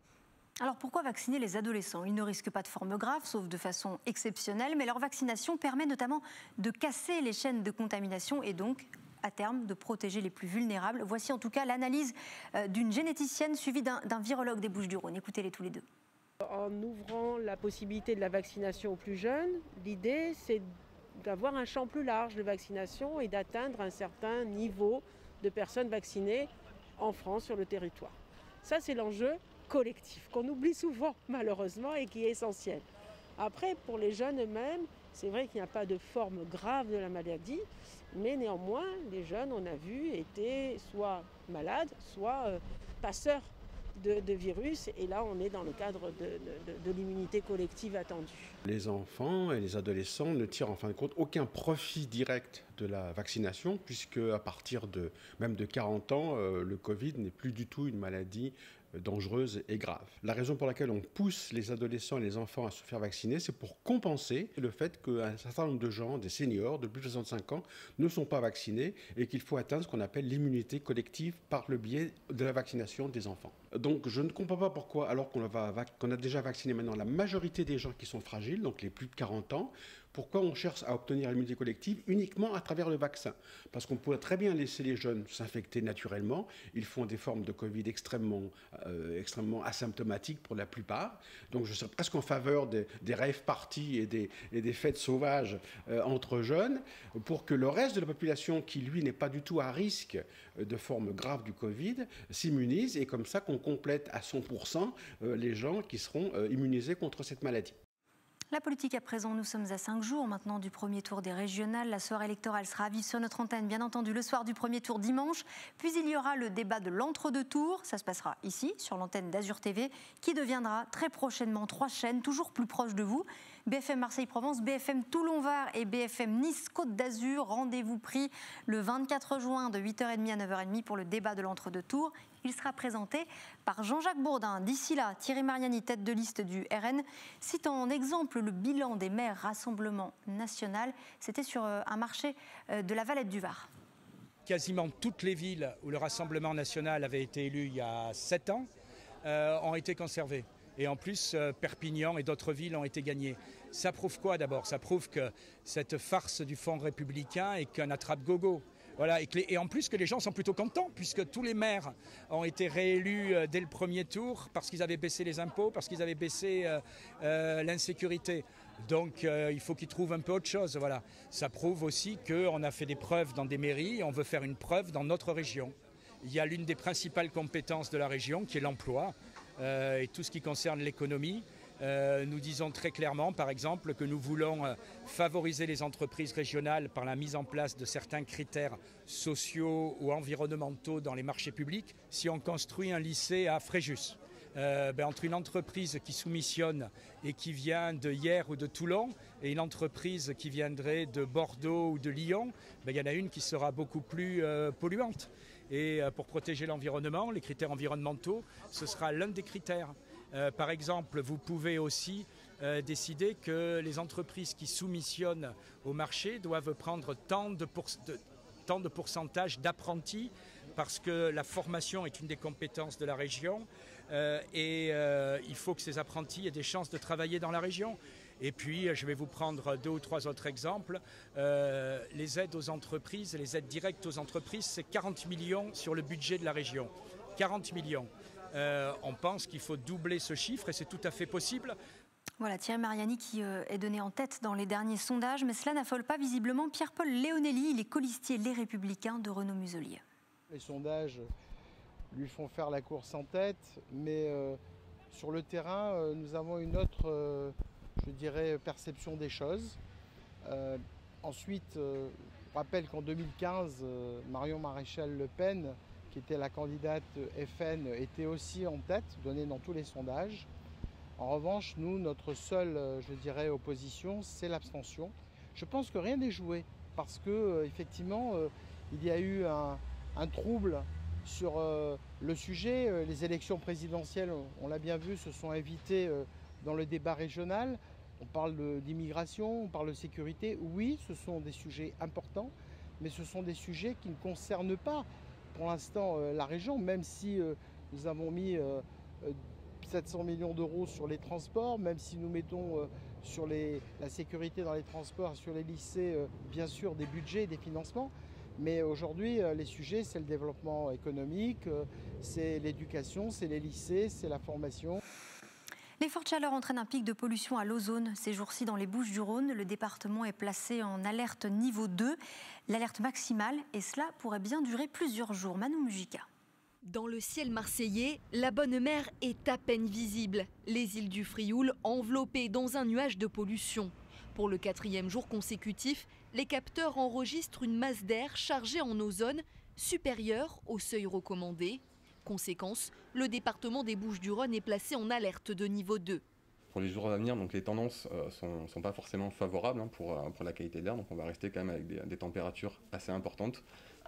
S1: Alors pourquoi vacciner les adolescents? Ils ne risquent pas de forme grave, sauf de façon exceptionnelle, mais leur vaccination permet notamment de casser les chaînes de contamination et donc, à terme, de protéger les plus vulnérables. Voici en tout cas l'analyse d'une généticienne suivie d'un virologue des Bouches-du-Rhône. Écoutez-les tous les deux.
S27: En ouvrant la possibilité de la vaccination aux plus jeunes, l'idée c'est d'avoir un champ plus large de vaccination et d'atteindre un certain niveau de personnes vaccinées en France sur le territoire. Ça c'est l'enjeu collectif, qu'on oublie souvent malheureusement et qui est essentiel. Après, pour les jeunes eux-mêmes, c'est vrai qu'il n'y a pas de forme grave de la maladie, mais néanmoins, les jeunes, on a vu, étaient soit malades, soit passeurs de virus, et là on est dans le cadre de l'immunité collective attendue.
S28: Les enfants et les adolescents ne tirent en fin de compte aucun profit direct de la vaccination, puisque à partir même de 40 ans, le Covid n'est plus du tout une maladie dangereuse et grave. La raison pour laquelle on pousse les adolescents et les enfants à se faire vacciner, c'est pour compenser le fait qu'un certain nombre de gens, des seniors de plus de 65 ans, ne sont pas vaccinés et qu'il faut atteindre ce qu'on appelle l'immunité collective par le biais de la vaccination des enfants. Donc je ne comprends pas pourquoi, alors qu'on a déjà vacciné maintenant la majorité des gens qui sont fragiles, donc les plus de 40 ans, pourquoi on cherche à obtenir l'immunité collective uniquement à travers le vaccin? Parce qu'on pourrait très bien laisser les jeunes s'infecter naturellement. Ils font des formes de Covid extrêmement asymptomatiques pour la plupart. Donc je serais presque en faveur des rave parties et des fêtes sauvages entre jeunes, pour que le reste de la population, qui lui n'est pas du tout à risque de formes graves du Covid, s'immunise, et comme ça qu'on complète à 100% les gens qui seront immunisés contre cette maladie.
S1: La politique à présent, nous sommes à 5 jours maintenant du premier tour des régionales. La soirée électorale sera à vivre sur notre antenne, bien entendu, le soir du premier tour dimanche. Puis il y aura le débat de l'entre-deux tours. Ça se passera ici, sur l'antenne d'Azur TV, qui deviendra très prochainement 3 chaînes, toujours plus proches de vous. BFM Marseille-Provence, BFM Toulon-Var et BFM Nice-Côte d'Azur. Rendez-vous pris le 24 juin de 8h30 à 9h30 pour le débat de l'entre-deux tours. Il sera présenté par Jean-Jacques Bourdin. D'ici là, Thierry Mariani, tête de liste du RN, cite en exemple le bilan des maires Rassemblement National. C'était sur un marché de la Valette du Var.
S17: Quasiment toutes les villes où le Rassemblement National avait été élu il y a 7 ans ont été conservées. Et en plus, Perpignan et d'autres villes ont été gagnées. Ça prouve quoi d'abord? Ça prouve que cette farce du Front républicain est qu'un attrape-gogo. Voilà, et en plus que les gens sont plutôt contents, puisque tous les maires ont été réélus dès le premier tour parce qu'ils avaient baissé les impôts, parce qu'ils avaient baissé l'insécurité. Donc il faut qu'ils trouvent un peu autre chose. Voilà. Ça prouve aussi qu'on a fait des preuves dans des mairies et on veut faire une preuve dans notre région. Il y a l'une des principales compétences de la région qui est l'emploi et tout ce qui concerne l'économie. Nous disons très clairement, par exemple, que nous voulons favoriser les entreprises régionales par la mise en place de certains critères sociaux ou environnementaux dans les marchés publics. Si on construit un lycée à Fréjus, entre une entreprise qui soumissionne et qui vient de Hyères ou de Toulon et une entreprise qui viendrait de Bordeaux ou de Lyon, il y en a une qui sera beaucoup plus polluante. Et pour protéger l'environnement, les critères environnementaux, ce sera l'un des critères. Par exemple, vous pouvez aussi décider que les entreprises qui soumissionnent au marché doivent prendre tant de pourcentage d'apprentis parce que la formation est une des compétences de la région et il faut que ces apprentis aient des chances de travailler dans la région. Et puis, je vais vous prendre 2 ou 3 autres exemples. Les aides aux entreprises, les aides directes aux entreprises, c'est 40 millions sur le budget de la région. 40 millions. On pense qu'il faut doubler ce chiffre et c'est tout à fait possible.
S1: Voilà, Thierry Mariani qui est donné en tête dans les derniers sondages, mais cela n'affole pas visiblement Pierre-Paul Léonelli, il est colistier Les Républicains de Renaud Muselier.
S13: Les sondages lui font faire la course en tête, mais sur le terrain, nous avons une autre, je dirais, perception des choses. Ensuite, je rappelle qu'en 2015, Marion Maréchal Le Pen, qui était la candidate FN, était aussi en tête, donnée dans tous les sondages. En revanche, nous, notre seule, je dirais, opposition, c'est l'abstention. Je pense que rien n'est joué, parce que effectivement, il y a eu un trouble sur le sujet. Les élections présidentielles, on l'a bien vu, se sont invitées dans le débat régional. On parle d'immigration, on parle de sécurité. Oui, ce sont des sujets importants, mais ce sont des sujets qui ne concernent pas pour l'instant la région, même si nous avons mis 700 millions d'euros sur les transports, même si nous mettons sur la sécurité dans les transports, sur les lycées, bien sûr des budgets et des financements. Mais aujourd'hui, les sujets, c'est le développement économique, c'est l'éducation, c'est les lycées, c'est la formation.
S1: Les fortes chaleurs entraînent un pic de pollution à l'ozone. Ces jours-ci, dans les Bouches-du-Rhône, le département est placé en alerte niveau 2, l'alerte maximale, et cela pourrait bien durer plusieurs jours. Manou Mujica.
S16: Dans le ciel marseillais, la bonne mer est à peine visible. Les îles du Frioul enveloppées dans un nuage de pollution. Pour le 4e jour consécutif, les capteurs enregistrent une masse d'air chargée en ozone supérieure au seuil recommandé. Conséquence, le département des Bouches-du-Rhône est placé en alerte de niveau 2.
S18: Pour les jours à venir, donc les tendances sont pas forcément favorables pour la qualité de l'air. Donc on va rester quand même avec des températures assez importantes,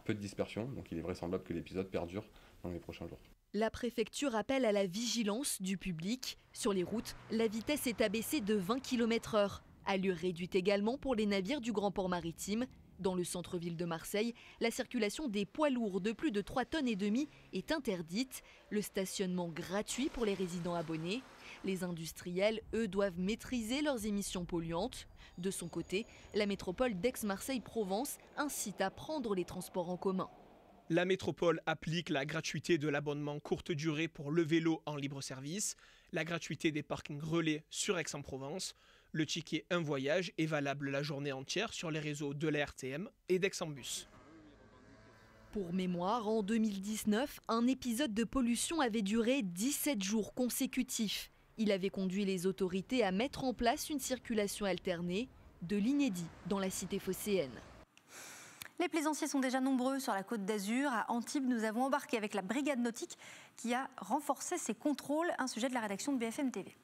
S18: peu de dispersion. Donc il est vraisemblable que l'épisode perdure dans les prochains jours.
S16: La préfecture appelle à la vigilance du public. Sur les routes, la vitesse est abaissée de 20 km/h. Allure réduite également pour les navires du Grand Port Maritime. Dans le centre-ville de Marseille, la circulation des poids lourds de plus de 3,5 tonnes est interdite. Le stationnement gratuit pour les résidents abonnés. Les industriels, eux, doivent maîtriser leurs émissions polluantes. De son côté, la métropole d'Aix-Marseille-Provence incite à prendre les transports en commun.
S19: La métropole applique la gratuité de l'abonnement courte durée pour le vélo en libre service, la gratuité des parkings relais sur Aix-en-Provence. Le ticket Un Voyage est valable la journée entière sur les réseaux de la RTM et d'Aix-en-Bus.
S16: Pour mémoire, en 2019, un épisode de pollution avait duré 17 jours consécutifs. Il avait conduit les autorités à mettre en place une circulation alternée, de l'inédit dans la cité phocéenne.
S1: Les plaisanciers sont déjà nombreux sur la côte d'Azur. À Antibes, nous avons embarqué avec la brigade nautique qui a renforcé ses contrôles. Un sujet de la rédaction de BFM TV.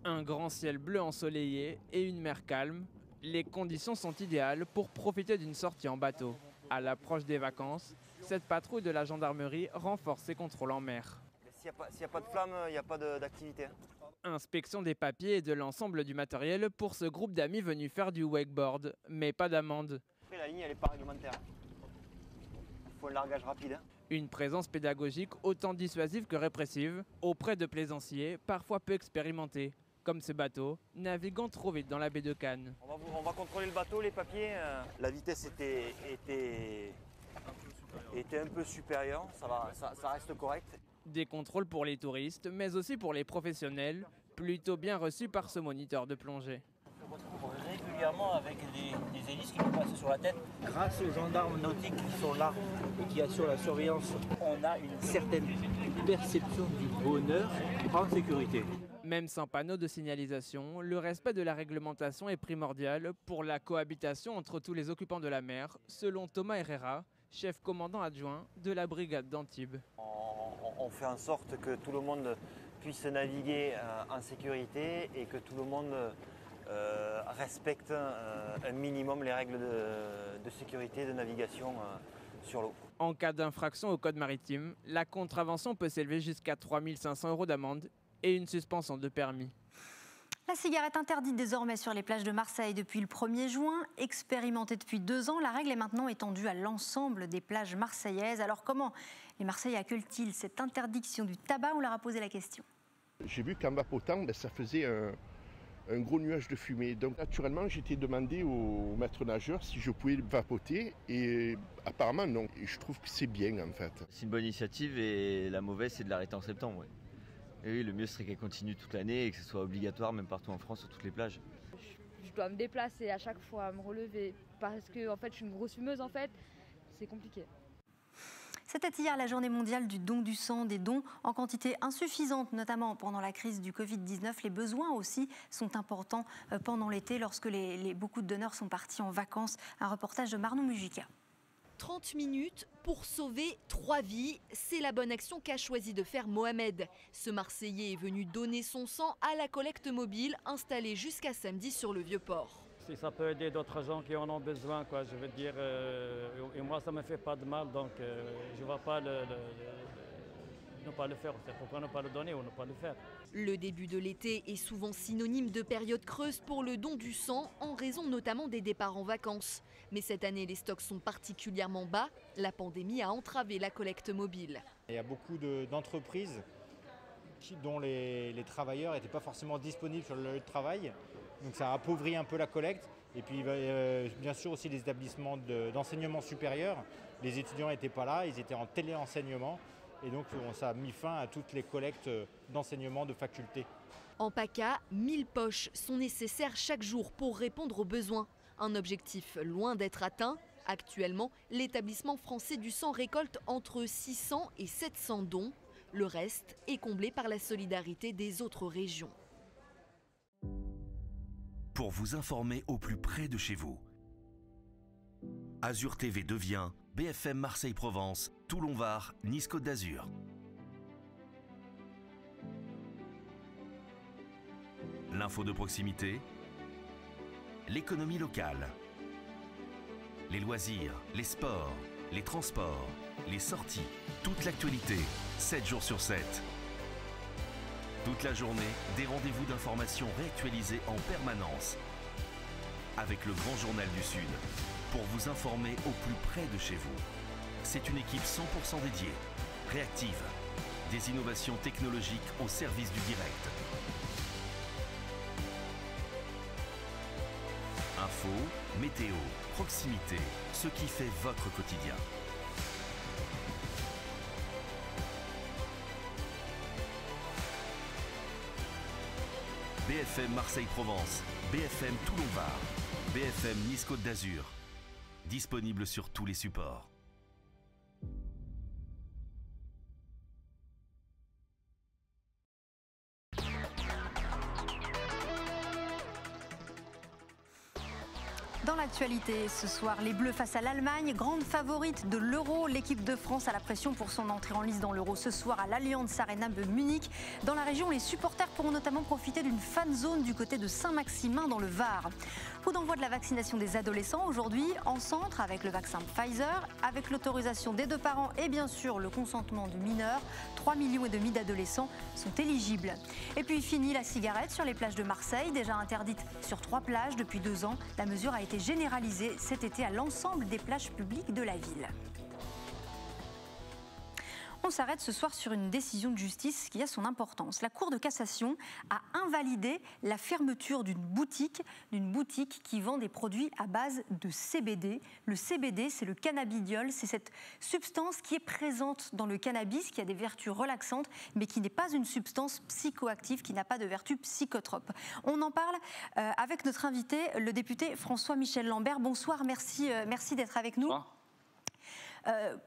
S20: Un grand ciel bleu ensoleillé et une mer calme, les conditions sont idéales pour profiter d'une sortie en bateau. À l'approche des vacances, cette patrouille de la gendarmerie renforce ses contrôles en mer.
S21: S'il n'y a pas de flamme, il n'y a pas d'activité.
S20: Inspection des papiers et de l'ensemble du matériel pour ce groupe d'amis venus faire du wakeboard, mais pas d'amende.
S21: Après, la ligne, elle n'est pas réglementaire. Il faut un largage rapide.
S20: Une présence pédagogique autant dissuasive que répressive auprès de plaisanciers parfois peu expérimentés. Comme ce bateau, naviguant trop vite dans la baie de Cannes.
S21: On va contrôler le bateau, les papiers. La vitesse était un peu supérieure, ça reste correct.
S20: Des contrôles pour les touristes, mais aussi pour les professionnels, plutôt bien reçus par ce moniteur de plongée.
S2: régulièrement avec des hélices qui nous passent sur la tête. Grâce aux gendarmes nautiques qui sont là et qui assurent la surveillance, on a une certaine perception du bonheur en sécurité.
S20: Même sans panneau de signalisation, le respect de la réglementation est primordial pour la cohabitation entre tous les occupants de la mer, selon Thomas Herrera, chef commandant adjoint de la brigade d'Antibes.
S21: On fait en sorte que tout le monde puisse naviguer en sécurité et que tout le monde respecte un minimum les règles de sécurité de navigation sur l'eau.
S20: En cas d'infraction au code maritime, la contravention peut s'élever jusqu'à 3 500 € d'amende et une suspension de permis.
S1: La cigarette interdite désormais sur les plages de Marseille depuis le 1er juin. Expérimentée depuis 2 ans, la règle est maintenant étendue à l'ensemble des plages marseillaises. Alors comment les Marseillais accueillent-ils cette interdiction du tabac? On leur a posé la question.
S3: J'ai vu qu'en vapotant, ça faisait un gros nuage de fumée. Donc naturellement, j'ai été demandé au maître nageur si je pouvais vapoter et apparemment non. Et je trouve que c'est bien en fait.
S4: C'est une bonne initiative et la mauvaise c'est de l'arrêter en septembre. Ouais. Et oui, le mieux serait qu'elle continue toute l'année et que ce soit obligatoire même partout en France sur toutes les plages.
S5: Je dois me déplacer à chaque fois, me relever parce que en fait, je suis une grosse fumeuse en fait, c'est compliqué.
S1: C'était hier la journée mondiale du don du sang, des dons en quantité insuffisante, notamment pendant la crise du Covid-19. Les besoins aussi sont importants pendant l'été lorsque beaucoup de donneurs sont partis en vacances. Un reportage de Marnou Mujica.
S16: 30 minutes pour sauver 3 vies, c'est la bonne action qu'a choisi de faire Mohamed. Ce Marseillais est venu donner son sang à la collecte mobile installée jusqu'à samedi sur le Vieux-Port.
S12: Si ça peut aider d'autres gens qui en ont besoin, quoi, je veux dire, et moi ça ne me fait pas de mal, donc je ne vais pas ne pas le faire. Pourquoi ne pas le donner ou ne pas le faire?
S16: Le début de l'été est souvent synonyme de période creuse pour le don du sang, en raison notamment des départs en vacances. Mais cette année, les stocks sont particulièrement bas. La pandémie a entravé la collecte mobile.
S22: Il y a beaucoup d'entreprises dont les travailleurs n'étaient pas forcément disponibles sur le lieu de travail. Donc ça a appauvri un peu la collecte. Et puis bien sûr aussi les établissements d'enseignement supérieur. Les étudiants n'étaient pas là, ils étaient en téléenseignement. Et donc ça a mis fin à toutes les collectes d'enseignement de faculté.
S16: En PACA, 1000 poches sont nécessaires chaque jour pour répondre aux besoins. Un objectif loin d'être atteint. Actuellement, l'établissement français du sang récolte entre 600 et 700 dons. Le reste est comblé par la solidarité des autres régions.
S23: Pour vous informer au plus près de chez vous, Azur TV devient BFM Marseille-Provence, Toulon-Var, Nice-Côte d'Azur. L'info de proximité, l'économie locale, les loisirs, les sports, les transports, les sorties, toute l'actualité, 7 jours sur 7. Toute la journée, des rendez-vous d'information réactualisés en permanence. Avec le Grand Journal du Sud, pour vous informer au plus près de chez vous. C'est une équipe 100% dédiée, réactive, des innovations technologiques au service du direct. Info, météo, proximité, ce qui fait votre quotidien. BFM Marseille-Provence, BFM Toulon-Var, BFM Nice-Côte d'Azur. Disponible sur tous les supports.
S1: Dans l'actualité, ce soir, les Bleus face à l'Allemagne, grande favorite de l'Euro. L'équipe de France a la pression pour son entrée en lice dans l'Euro ce soir à l'Allianz Arena de Munich. Dans la région, les supporters pourront notamment profiter d'une fan zone du côté de Saint-Maximin dans le Var. Coup d'envoi de la vaccination des adolescents aujourd'hui en centre avec le vaccin Pfizer, avec l'autorisation des 2 parents et bien sûr le consentement du mineur. 3,5 millions d'adolescents sont éligibles. Et puis fini la cigarette sur les plages de Marseille, déjà interdite sur 3 plages depuis 2 ans. La mesure a été généralisée cet été à l'ensemble des plages publiques de la ville. On s'arrête ce soir sur une décision de justice qui a son importance. La Cour de cassation a invalidé la fermeture d'une boutique qui vend des produits à base de CBD. Le CBD, c'est le cannabidiol, c'est cette substance qui est présente dans le cannabis, qui a des vertus relaxantes, mais qui n'est pas une substance psychoactive, qui n'a pas de vertus psychotropes. On en parle avec notre invité, le député François-Michel Lambert. Bonsoir, merci d'être avec nous. Bonsoir.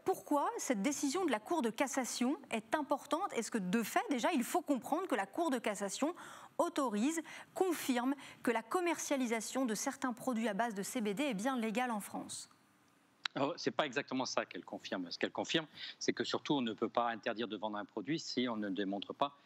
S1: Pourquoi cette décision de la Cour de cassation est importante? Est-ce que de fait, déjà, il faut comprendre que la Cour de cassation confirme que la commercialisation de certains produits à base de CBD est bien légale en France?
S6: Ce n'est pas exactement ça qu'elle confirme. Ce qu'elle confirme, c'est que surtout, on ne peut pas interdire de vendre un produit si on ne démontre pas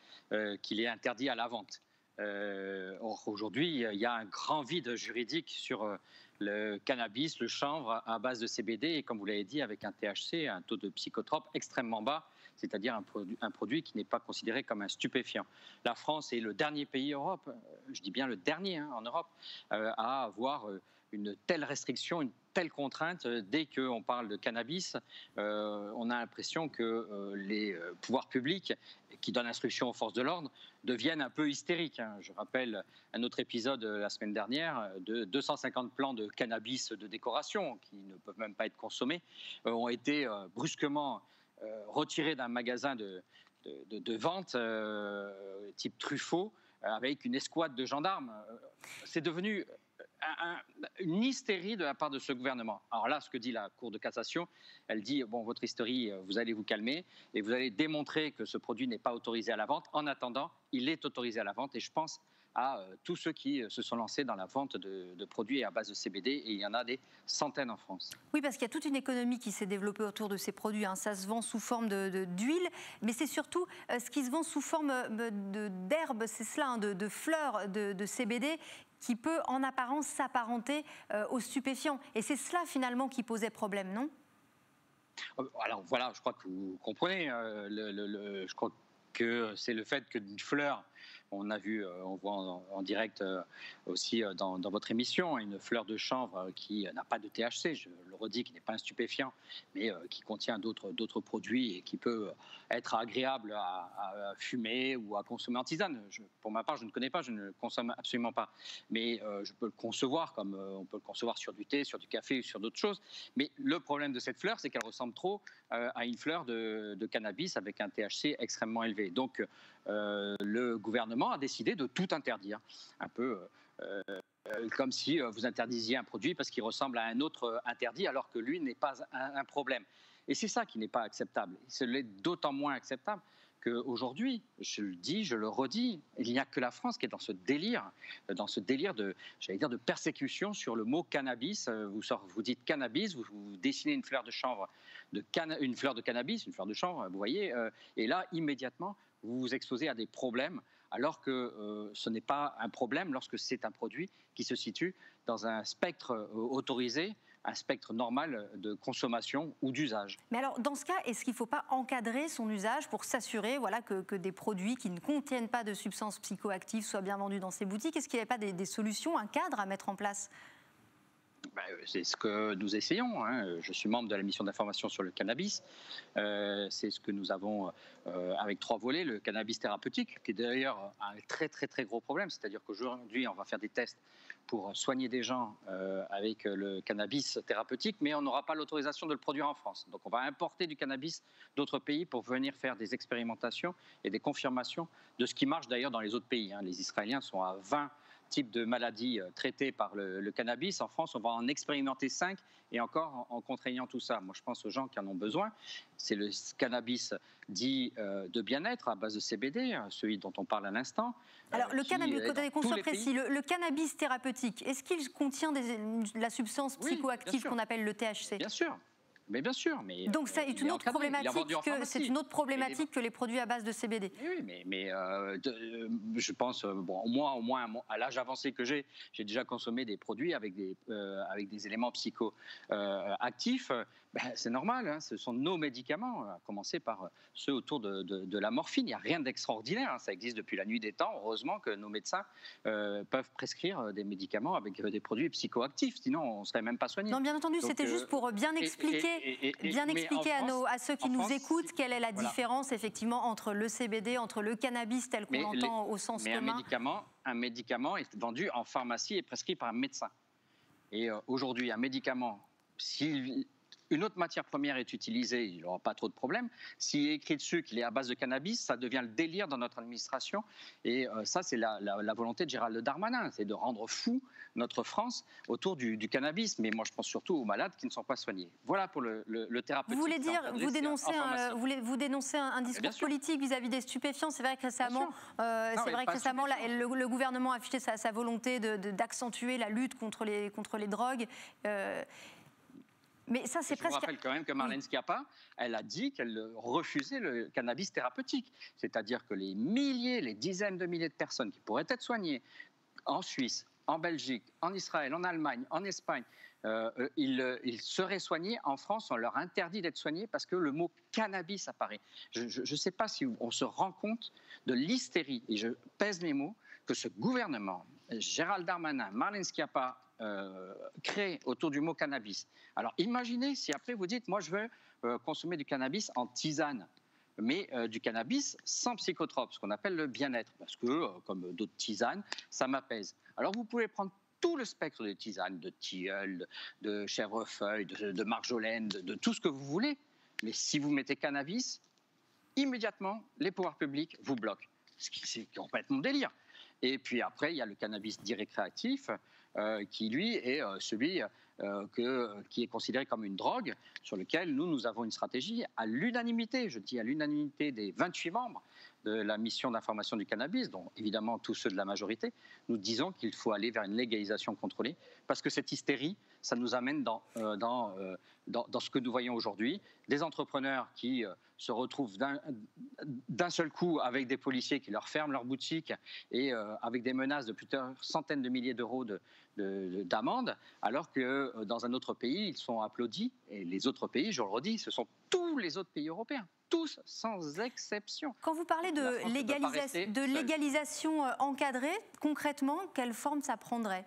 S6: qu'il est interdit à la vente. Or, aujourd'hui, il y a un grand vide juridique sur le cannabis, le chanvre à base de CBD et, comme vous l'avez dit, avec un THC, un taux de psychotrope extrêmement bas, c'est-à-dire un produit qui n'est pas considéré comme un stupéfiant. La France est le dernier pays en Europe, je dis bien le dernier en Europe, à avoir une telle restriction, une telle contrainte. Dès qu'on parle de cannabis, on a l'impression que les pouvoirs publics qui donnent instruction aux forces de l'ordre deviennent un peu hystériques. Je rappelle un autre épisode la semaine dernière de 250 plants de cannabis de décoration qui ne peuvent même pas être consommés, ont été brusquement retirés d'un magasin de vente type Truffaut avec une escouade de gendarmes. C'est devenu une hystérie de la part de ce gouvernement. Alors là, ce que dit la Cour de cassation, elle dit, bon, votre hystérie, vous allez vous calmer et vous allez démontrer que ce produit n'est pas autorisé à la vente. En attendant, il est autorisé à la vente et je pense à tous ceux qui se sont lancés dans la vente de produits à base de CBD et il y en a des centaines en France. Oui, parce qu'il y a toute une économie qui s'est développée autour de ces produits. Ça se vend sous forme d'huile, mais c'est surtout ce qui se vend sous forme d'herbe, c'est cela, de fleurs de CBD qui peut en apparence s'apparenter aux stupéfiants. Et c'est cela finalement qui posait problème, non? Alors voilà, je crois que vous comprenez. Je crois que c'est le fait qu'une fleur, on a vu, on voit en direct aussi dans votre émission, une fleur de chanvre qui n'a pas de THC, je le redis, qui n'est pas un stupéfiant, mais qui contient d'autres produits et qui peut être agréable à fumer ou à consommer en tisane. Pour ma part, je ne connais pas, je ne le consomme absolument pas. Mais je peux le concevoir comme on peut le concevoir sur du thé, sur du café ou sur d'autres choses. Mais le problème de cette fleur, c'est qu'elle ressemble trop à une fleur de cannabis avec un THC extrêmement élevé. Donc, le gouvernement a décidé de tout interdire, un peu comme si vous interdisiez un produit parce qu'il ressemble à un autre interdit alors que lui n'est pas un problème. Et c'est ça qui n'est pas acceptable. C'est d'autant moins acceptable qu'aujourd'hui, je le dis, je le redis, il n'y a que la France qui est dans ce délire de persécution sur le mot cannabis. Vous dites cannabis, vous dessinez une fleur de chanvre, une fleur de cannabis, une fleur de chanvre, vous voyez, et là, immédiatement, vous vous exposez à des problèmes, alors que ce n'est pas un problème lorsque c'est un produit qui se situe dans un spectre autorisé, un spectre normal de consommation ou d'usage. Mais alors, dans ce cas, est-ce qu'il ne faut pas encadrer son usage pour s'assurer que des produits qui ne contiennent pas de substances psychoactives soient bien vendus dans ces boutiques? Est-ce qu'il n'y a pas des solutions, un cadre à mettre en place? C'est ce que nous essayons. Je suis membre de la mission d'information sur le cannabis. C'est ce que nous avons avec 3 volets. Le cannabis thérapeutique, qui est d'ailleurs un très très très gros problème. C'est-à-dire qu'aujourd'hui, on va faire des tests pour soigner des gens avec le cannabis thérapeutique, mais on n'aura pas l'autorisation de le produire en France. Donc on va importer du cannabis d'autres pays pour venir faire des expérimentations et des confirmations de ce qui marche d'ailleurs dans les autres pays. Les Israéliens sont à 20 types de maladies traitées par le cannabis. En France, on va en expérimenter 5 et encore en contraignant tout ça. Moi, je pense aux gens qui en ont besoin. C'est le cannabis dit de bien-être à base de CBD, celui dont on parle à l'instant. Alors, le cannabis, qu'on soit précis, le cannabis thérapeutique, est-ce qu'il contient la substance psychoactive qu'on appelle le THC? Bien sûr. Mais bien sûr. Mais donc c'est une autre problématique que les produits à base de CBD. Oui, mais je pense, moi au moins à l'âge avancé que j'ai déjà consommé des produits avec des éléments psychoactifs. C'est normal, ce sont nos médicaments, à commencer par ceux autour de la morphine. Il n'y a rien d'extraordinaire, ça existe depuis la nuit des temps. Heureusement que nos médecins peuvent prescrire des médicaments avec des produits psychoactifs, sinon on ne serait même pas soigné. Non, bien entendu, c'était juste pour bien expliquer
S1: expliquer à ceux qui nous écoutent quelle est la différence effectivement entre le CBD, entre le cannabis tel qu'on l'entend au sens commun.
S6: Un médicament est vendu en pharmacie et prescrit par un médecin. Et aujourd'hui, un médicament, si une autre matière première est utilisée, il n'aura pas trop de problèmes. S'il est écrit dessus qu'il est à base de cannabis, ça devient le délire dans notre administration. Et ça, c'est la volonté de Gérald Darmanin, c'est de rendre fou notre France autour du cannabis. Mais moi, je pense surtout aux malades qui ne sont pas soignés. Voilà pour le thérapeutique.
S1: Vous voulez dire, vous dénoncez un discours politique vis-à-vis des stupéfiants. C'est vrai que récemment, le gouvernement a affiché sa volonté d'accentuer la lutte contre les drogues. Mais ça, c'est presque...
S6: Je vous rappelle quand même que Marlène Schiappa, elle a dit qu'elle refusait le cannabis thérapeutique. C'est-à-dire que les milliers, les dizaines de milliers de personnes qui pourraient être soignées en Suisse, en Belgique, en Israël, en Allemagne, en Espagne, ils seraient soignés. En France, on leur interdit d'être soignés parce que le mot cannabis apparaît. Je ne sais pas si on se rend compte de l'hystérie, et je pèse mes mots, que ce gouvernement, Gérald Darmanin, Marlène Schiappa, créé autour du mot cannabis. Alors imaginez si après vous dites, moi je veux consommer du cannabis en tisane, mais du cannabis sans psychotrope, ce qu'on appelle le bien-être, parce que comme d'autres tisanes, ça m'apaise. Alors vous pouvez prendre tout le spectre des tisanes, de tilleul, de chèvrefeuille, de marjolaine, de tout ce que vous voulez, mais si vous mettez cannabis, immédiatement les pouvoirs publics vous bloquent, ce qui c'est complètement délire. Et puis après, il y a le cannabis dit récréatif, qui lui est celui qui est considéré comme une drogue, sur lequel nous avons une stratégie à l'unanimité, je dis à l'unanimité des 28 membres de la mission d'information du cannabis, dont évidemment tous ceux de la majorité. Nous disons qu'il faut aller vers une légalisation contrôlée, parce que cette hystérie, ça nous amène dans ce que nous voyons aujourd'hui, des entrepreneurs qui se retrouvent d'un seul coup avec des policiers qui leur ferment leur boutique et avec des menaces de plusieurs centaines de milliers d'euros d'amende, alors que dans un autre pays, ils sont applaudis. Et les autres pays, je le redis, ce sont tous les autres pays européens. Tous, sans exception.
S1: Quand vous parlez de légalisation encadrée, concrètement, quelle forme ça prendrait ?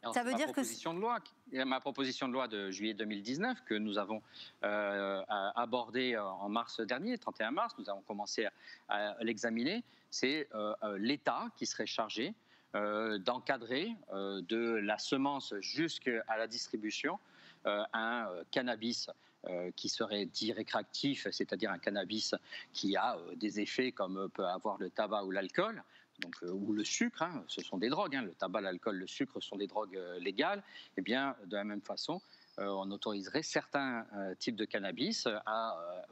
S6: Alors, ça veut dire que ma proposition de loi de juillet 2019 que nous avons abordée en mars dernier, 31 mars, nous avons commencé à l'examiner, c'est l'État qui serait chargé d'encadrer de la semence jusqu'à la distribution un cannabis qui serait dit récréatif, c'est-à-dire un cannabis qui a des effets comme peut avoir le tabac ou l'alcool, donc, ou le sucre, ce sont des drogues, le tabac, l'alcool, le sucre sont des drogues légales, et bien de la même façon, on autoriserait certains types de cannabis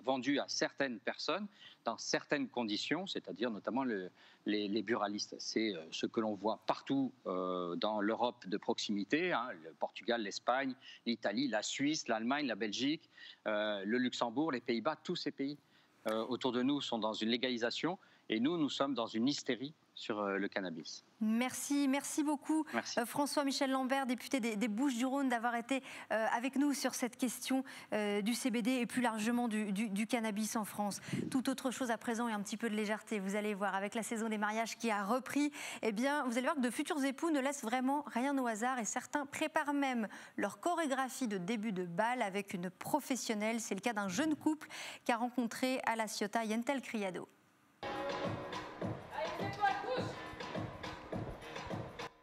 S6: vendus à certaines personnes dans certaines conditions, c'est-à-dire notamment les buralistes. C'est ce que l'on voit partout dans l'Europe de proximité, le Portugal, l'Espagne, l'Italie, la Suisse, l'Allemagne, la Belgique, le Luxembourg, les Pays-Bas, tous ces pays autour de nous sont dans une légalisation et nous sommes dans une hystérie sur le cannabis.
S1: Merci beaucoup François-Michel Lambert, député des Bouches-du-Rhône, d'avoir été avec nous sur cette question du CBD et plus largement du cannabis en France. Tout autre chose à présent et un petit peu de légèreté, vous allez voir, avec la saison des mariages qui a repris, eh bien, vous allez voir que de futurs époux ne laissent vraiment rien au hasard et certains préparent même leur chorégraphie de début de bal avec une professionnelle. C'est le cas d'un jeune couple qu'a rencontré à La Ciotat Yentel Criado.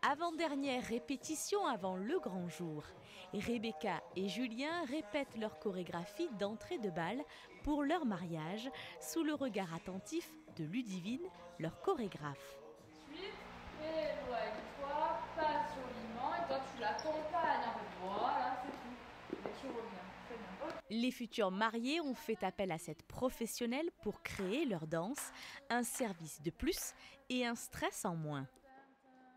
S8: Avant-dernière répétition avant le grand jour. Rebecca et Julien répètent leur chorégraphie d'entrée de bal pour leur mariage sous le regard attentif de Ludivine, leur chorégraphe.
S5: Ensuite, éloigne-toi, passe joliment et toi tu l'accompagnes. Voilà, c'est tout. Et tu reviens. Très bien.
S8: Les futurs mariés ont fait appel à cette professionnelle pour créer leur danse, un service de plus et un stress en moins.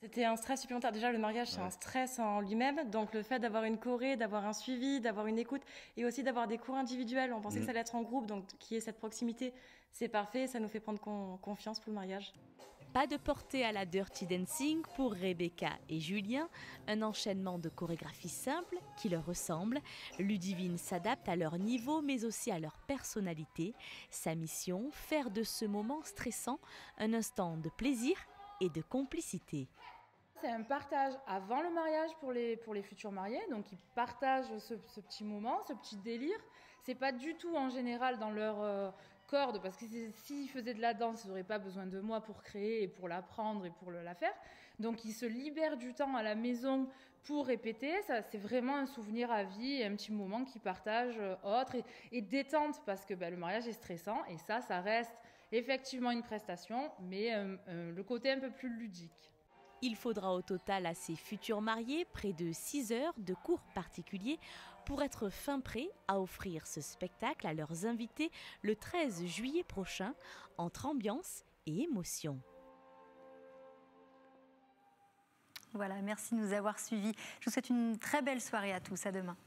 S9: C'était un stress supplémentaire. Déjà, le mariage, c'est un stress en lui-même. Donc, le fait d'avoir une choré, d'avoir un suivi, d'avoir une écoute et aussi d'avoir des cours individuels. On pensait que ça allait être en groupe, donc qu'il y ait cette proximité, c'est parfait. Ça nous fait prendre confiance pour le mariage.
S8: Pas de portée à la dirty dancing pour Rebecca et Julien. Un enchaînement de chorégraphies simples qui leur ressemblent. Ludivine s'adapte à leur niveau, mais aussi à leur personnalité. Sa mission, faire de ce moment stressant un instant de plaisir et de complicité.
S5: C'est un partage avant le mariage pour les futurs mariés, donc ils partagent ce petit moment, ce petit délire. C'est pas du tout en général dans leur corde, parce que s'ils faisaient de la danse, ils n'auraient pas besoin de moi pour créer et pour l'apprendre et pour la faire. Donc ils se libèrent du temps à la maison pour répéter. Ça, c'est vraiment un souvenir à vie et un petit moment qu'ils partagent autre et détente, parce que le mariage est stressant et ça reste effectivement une prestation, mais le côté un peu plus ludique.
S8: Il faudra au total à ces futurs mariés près de 6 heures de cours particuliers pour être fin prêts à offrir ce spectacle à leurs invités le 13 juillet prochain, entre ambiance et émotion.
S1: Voilà, merci de nous avoir suivis. Je vous souhaite une très belle soirée à tous. À demain.